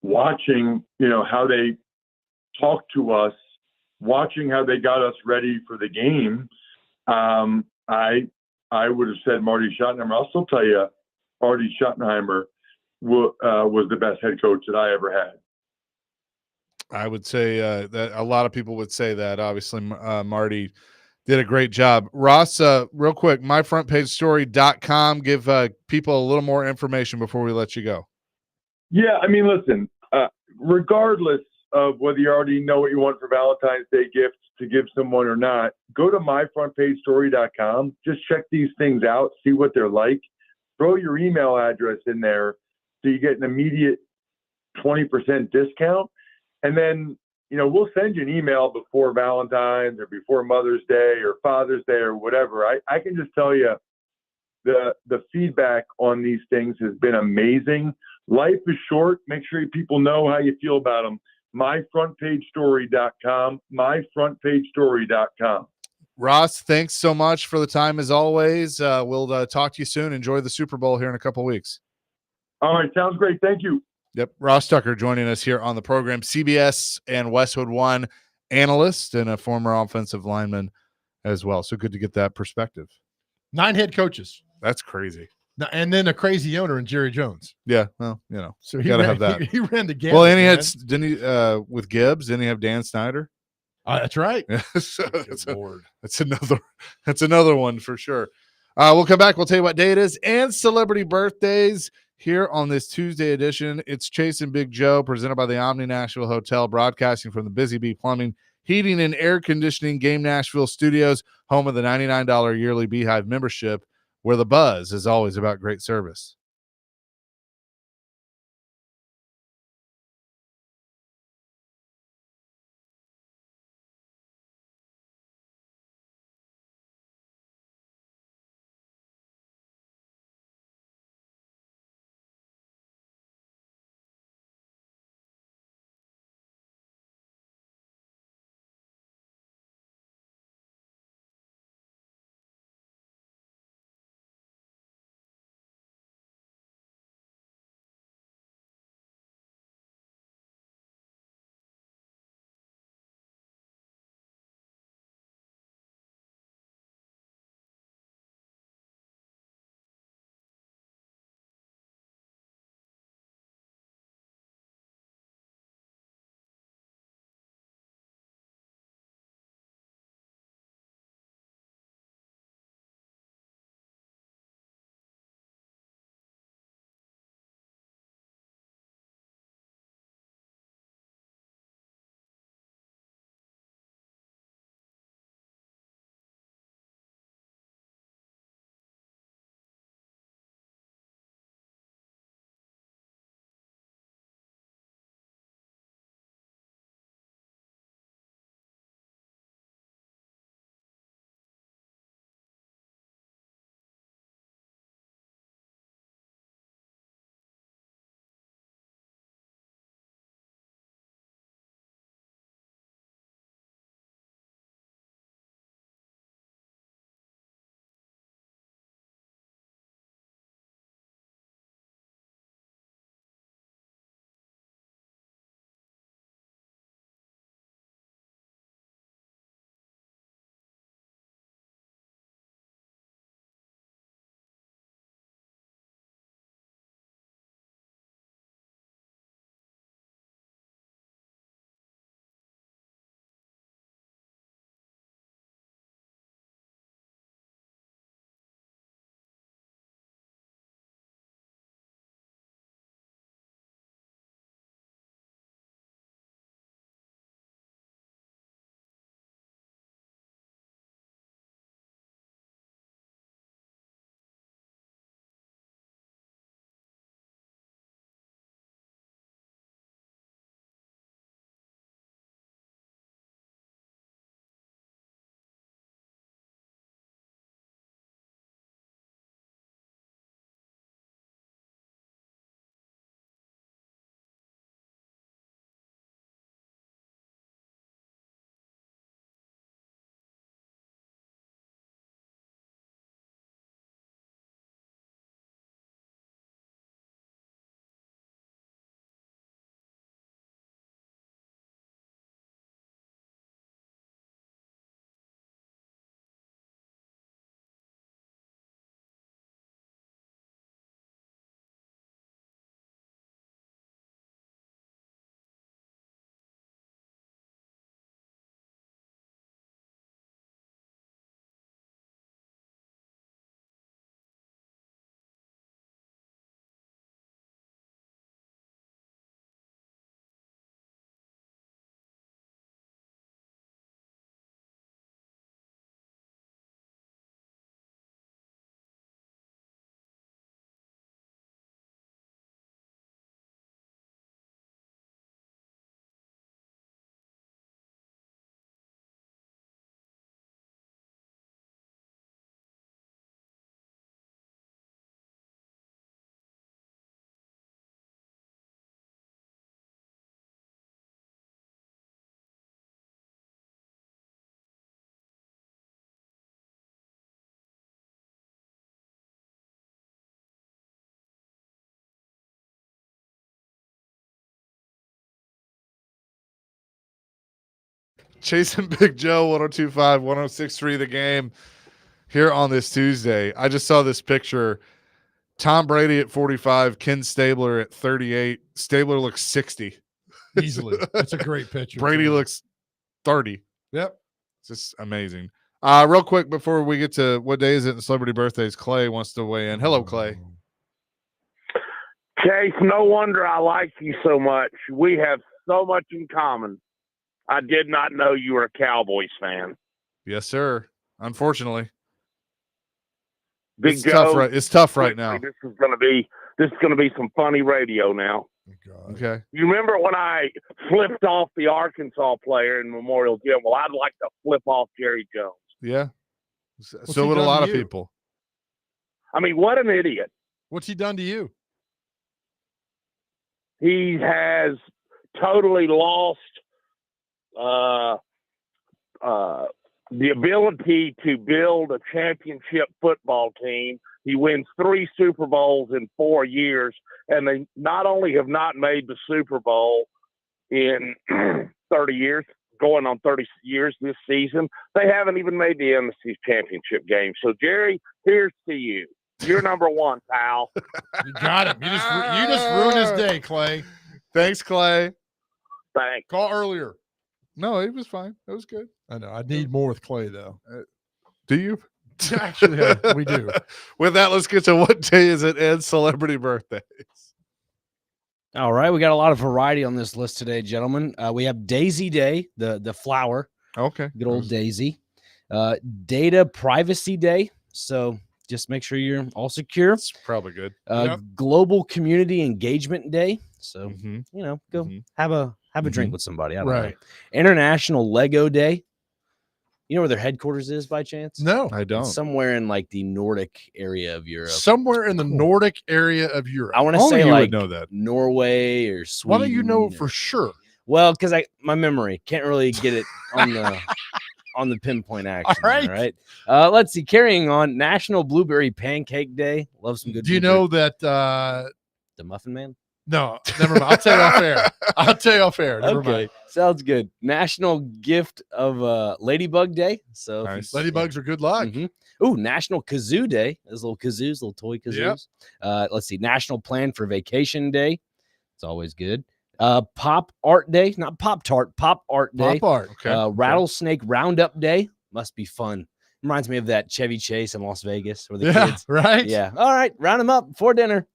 K: watching, how they talk to us, watching how they got us ready for the game, I would have said Marty Schottenheimer. I'll still tell you, Marty Schottenheimer was the best head coach that I ever had.
A: I would say that a lot of people would say that. Obviously, Marty Did a great job. Ross, real quick, myfrontpagestory.com. Give people a little more information before we let you go.
K: Yeah, I mean, listen, regardless of whether you already know what you want for Valentine's Day gifts to give someone or not, go to myfrontpagestory.com. Just check these things out, see what they're like. Throw your email address in there so you get an immediate 20% discount. And then, we'll send you an email before Valentine's or before Mother's Day or Father's Day or whatever. I can just tell you the feedback on these things has been amazing. Life is short. Make sure people know how you feel about them. myfrontpagestory.com, myfrontpagestory.com.
A: Ross, thanks so much for the time as always. We'll talk to you soon. Enjoy the Super Bowl here in a couple weeks.
K: All right. Sounds great. Thank you.
A: Yep. Ross Tucker joining us here on the program, CBS and Westwood One analyst and a former offensive lineman as well. So good to get that perspective.
B: 9 head coaches.
A: That's crazy.
B: And then a crazy owner in Jerry Jones.
A: Yeah. Well,
B: so
A: you gotta have that.
B: He ran the gamut.
A: Well, and he had, didn't he, with Gibbs, didn't he have Dan Snyder?
B: That's right.
A: So that's another one for sure. We'll come back. We'll tell you what day it is and celebrity birthdays here on this Tuesday edition. It's Chase and Big Joe presented by the Omni Nashville Hotel, broadcasting from the Busy Bee Plumbing, Heating, and Air Conditioning Game Nashville Studios, home of the $99 yearly Beehive membership, where the buzz is always about great service. Chase and Big Joe, 102.5, 106.3 The Game here on this Tuesday. I just saw this picture. Tom Brady at 45, Ken Stabler at 38. Stabler looks 60.
B: Easily. That's a great picture.
A: Brady looks 30.
B: Yep.
A: It's just amazing. Real quick before we get to what day is it in celebrity birthdays, Clay wants to weigh in. Hello, Clay.
L: Chase, no wonder I like you so much. We have so much in common. I did not know you were a Cowboys fan.
A: Yes, sir. Unfortunately.
L: Big
A: It's
L: Joe,
A: tough, it's tough right now.
L: This is gonna be some funny radio now.
A: Okay.
L: You remember when I flipped off the Arkansas player in Memorial Gym? Well, I'd like to flip off Jerry Jones.
A: Yeah.
B: What's
A: So
B: he
A: would a
B: done
A: lot
B: to
A: of
B: you?
A: people.
L: I mean, what an idiot.
B: What's he done to you?
L: He has totally lost the ability to build a championship football team. He wins 3 Super Bowls in 4 years, and they not only have not made the Super Bowl in 30 years, going on 30 years this season, they haven't even made the NFC Championship game. So, Jerry, here's to you. You're number one, pal.
B: You got him. You just ruined his day, Clay.
A: Thanks, Clay.
L: Thanks.
B: Call earlier.
A: No, it was fine. It was good.
B: I know. I need more with Clay, though.
A: Do you?
B: Actually, we do.
A: With that, let's get to what day is it in celebrity birthdays.
C: All right, we got a lot of variety on this list today, gentlemen. We have Daisy Day, the flower.
A: Okay.
C: Good old Daisy. Data Privacy Day. So just make sure you're all secure.
A: It's probably good.
C: Global Community Engagement Day. So
A: Mhm.
C: go have a drink with somebody. I don't know.
B: Right.
C: International Lego Day. You know where their headquarters is by chance?
B: No.
A: I don't.
C: It's somewhere in like the Nordic area of Europe.
B: Somewhere in the Nordic area of Europe.
C: I want to
A: Only
C: say
A: you would
C: like
A: know that.
C: Norway or Sweden.
B: Why don't you know
C: or-
B: for sure?
C: Well, because my memory can't really get it on the on the pinpoint action.
B: right.
C: All right. Let's see. Carrying on, National Blueberry Pancake Day. Love some good.
B: Do you
C: blueberry-
B: know that?
C: the Muffin Man?
B: No, never mind. I'll tell you off air. I'll tell you off air. Never
C: Okay,
B: mind.
C: sounds good. National Gift of Ladybug Day. So,
A: Nice.
B: Ladybugs are good luck.
C: Ooh, National Kazoo Day. Those little kazoos, little toy kazoos. Let's see. National Plan for Vacation Day. It's always good. Pop Art Day, not Pop Tart. Pop Art Day.
B: Pop art.
A: Okay.
C: Rattlesnake Roundup Day. Must be fun. Reminds me of that Chevy Chase in Las Vegas where the
B: Yeah.
C: kids.
B: Right.
C: Yeah. All right. Round them up for dinner.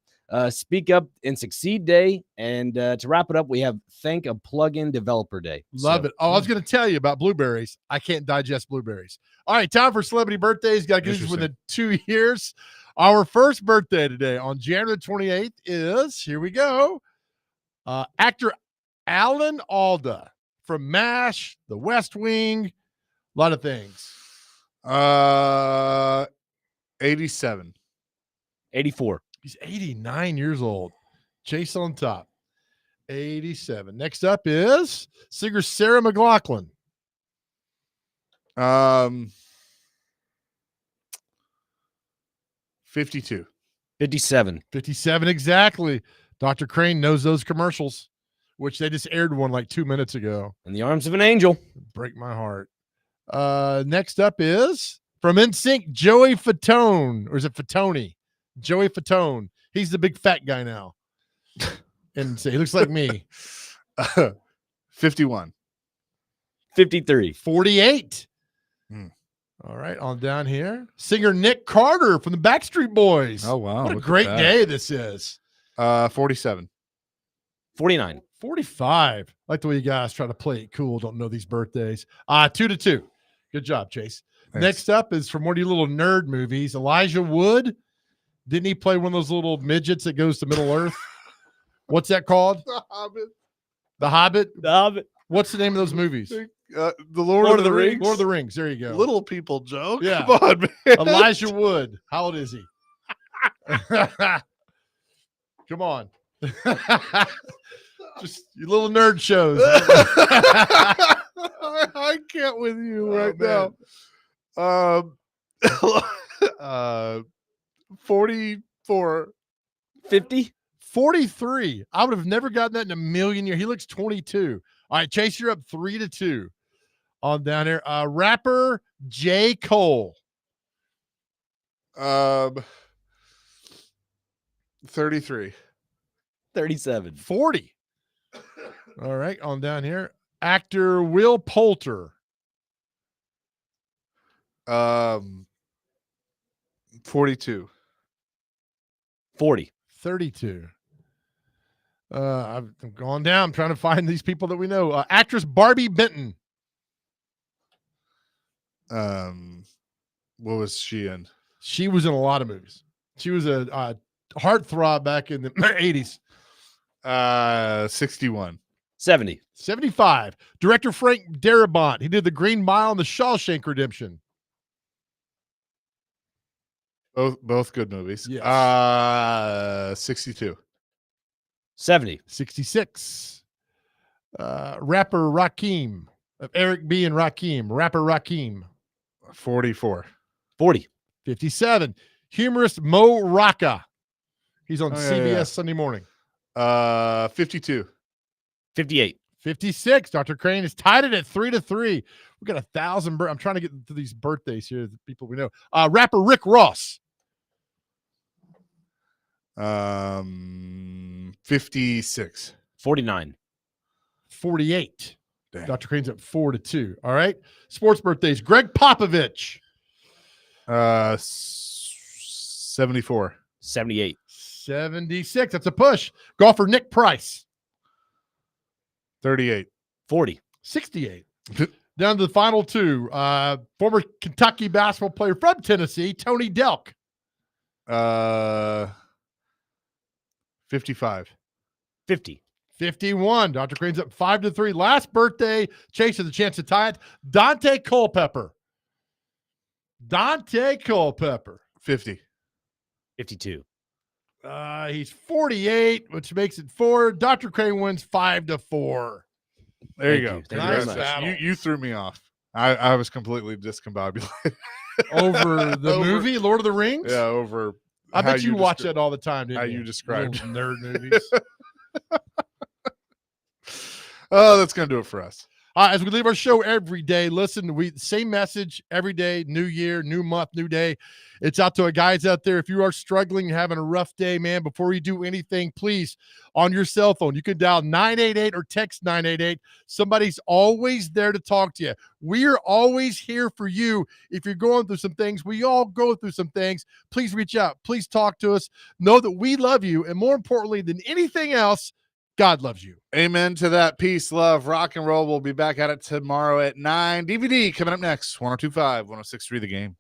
C: Speak Up and Succeed Day. And to wrap it up, we have Thank a Plugin Developer Day.
B: Love it. Oh, I was going to tell you about blueberries. I can't digest blueberries. All right, time for celebrity birthdays. Got to get within 2 years. Our first birthday today on January 28th is, here we go, actor Alan Alda from MASH, The West Wing, a lot of things.
A: 87.
C: 84.
B: He's 89 years old. Chase on top. 87. Next up is singer Sarah McLachlan.
A: 52.
C: 57.
B: 57 exactly. Dr. Crane knows those commercials, which they just aired one like 2 minutes ago.
C: In the Arms of an Angel.
B: Break my heart. Next up is from NSYNC, Joey Fatone. Or is it Fatone? Joey Fatone. He's the big fat guy now. And so he looks like me.
A: 51.
C: 53.
B: 48.
A: Hmm.
B: All right, on down here. Singer Nick Carter from the Backstreet Boys.
A: Oh, wow.
B: What a
A: look at
B: great
A: that.
B: day this is.
A: 47.
C: 49.
B: 45. Like the way you guys try to play it cool. Don't know these birthdays. 2-2. Good job, Chase.
A: Thanks.
B: Next up is from one of your little nerd movies, Elijah Wood. Didn't he play one of those little midgets that goes to Middle Earth? What's that called?
A: The Hobbit.
B: The Hobbit?
C: The Hobbit.
B: What's the name of those movies?
A: The Lord of the Rings.
B: Lord of the Rings. There you go.
A: Little people, Joe.
B: Yeah.
A: Come on, man.
B: Elijah Wood. How old is he? Come on. Just you little nerd shows.
A: I can't with you
B: Oh,
A: right now. 44.
C: 50.
B: 43. I would have never gotten that in a million years. He looks 22. All right, Chase, you're up 3-2. On down here. Rapper J. Cole.
A: 33.
C: 37.
B: 40. All right, on down here. Actor Will Poulter.
A: 42.
C: 40.
B: 32. I'm going down. I'm trying to find these people that we know. Actress Barbie Benton.
A: What was she in?
B: She was in a lot of movies. She was a heartthrob back in the 80s.
A: 61.
C: 70.
B: 75. Director Frank Darabont. He did The Green Mile and The Shawshank Redemption.
A: Both good movies.
B: Yes.
A: 62.
C: 70.
B: 66. Rapper Rakim. Of Eric B. and Rakim. Rapper Rakim.
A: 44.
C: 40.
B: 57. Humorist Mo Rocca. He's on CBS
A: yeah.
B: Sunday morning.
A: 52.
C: 58.
B: 56. Dr. Crane is tied it at 3-3. We got 1,000. I'm trying to get to these birthdays here, the people we know. Rapper Rick Ross.
A: 56.
C: 49.
B: 48.
A: Dang.
B: Dr. Crane's at 4-2. All right. Sports birthdays. Greg Popovich.
A: 74.
C: 78.
B: 76. That's a push. Golfer Nick Price.
A: 38.
C: 40.
B: 68. Down to the final two. Former Kentucky basketball player from Tennessee, Tony Delk.
A: 55.
C: 50.
B: 51. Dr. Crane's up 5-3. Last birthday. Chase has a chance to tie it. Dante Culpepper.
A: 50.
C: 52.
B: He's 48, which makes it 4. Dr. Crane wins 5-4.
A: There you
C: Thank
A: go.
C: you. Thank you
B: very
A: Congrats.
B: much.
A: You threw me off. I was completely discombobulated.
B: Over the movie, Lord of the Rings?
A: Yeah, over.
B: I
A: how
B: bet you watch
A: descri-
B: that all the time, didn't
A: how
B: you?
A: you described.
B: Little nerd movies.
A: Oh, that's going to do it for us.
B: As we leave our show every day, listen, same message every day, new year, new month, new day. It's out to our guys out there. If you are struggling, having a rough day, man, before you do anything, please, on your cell phone, you can dial 988 or text 988. Somebody's always there to talk to you. We're always here for you. If you're going through some things, we all go through some things. Please reach out. Please talk to us. Know that we love you. And more importantly than anything else, God loves you.
A: Amen to that. Peace, love, rock and roll. We'll be back at it tomorrow at 9. DVD coming up next. 102.5, 106.3 The Game.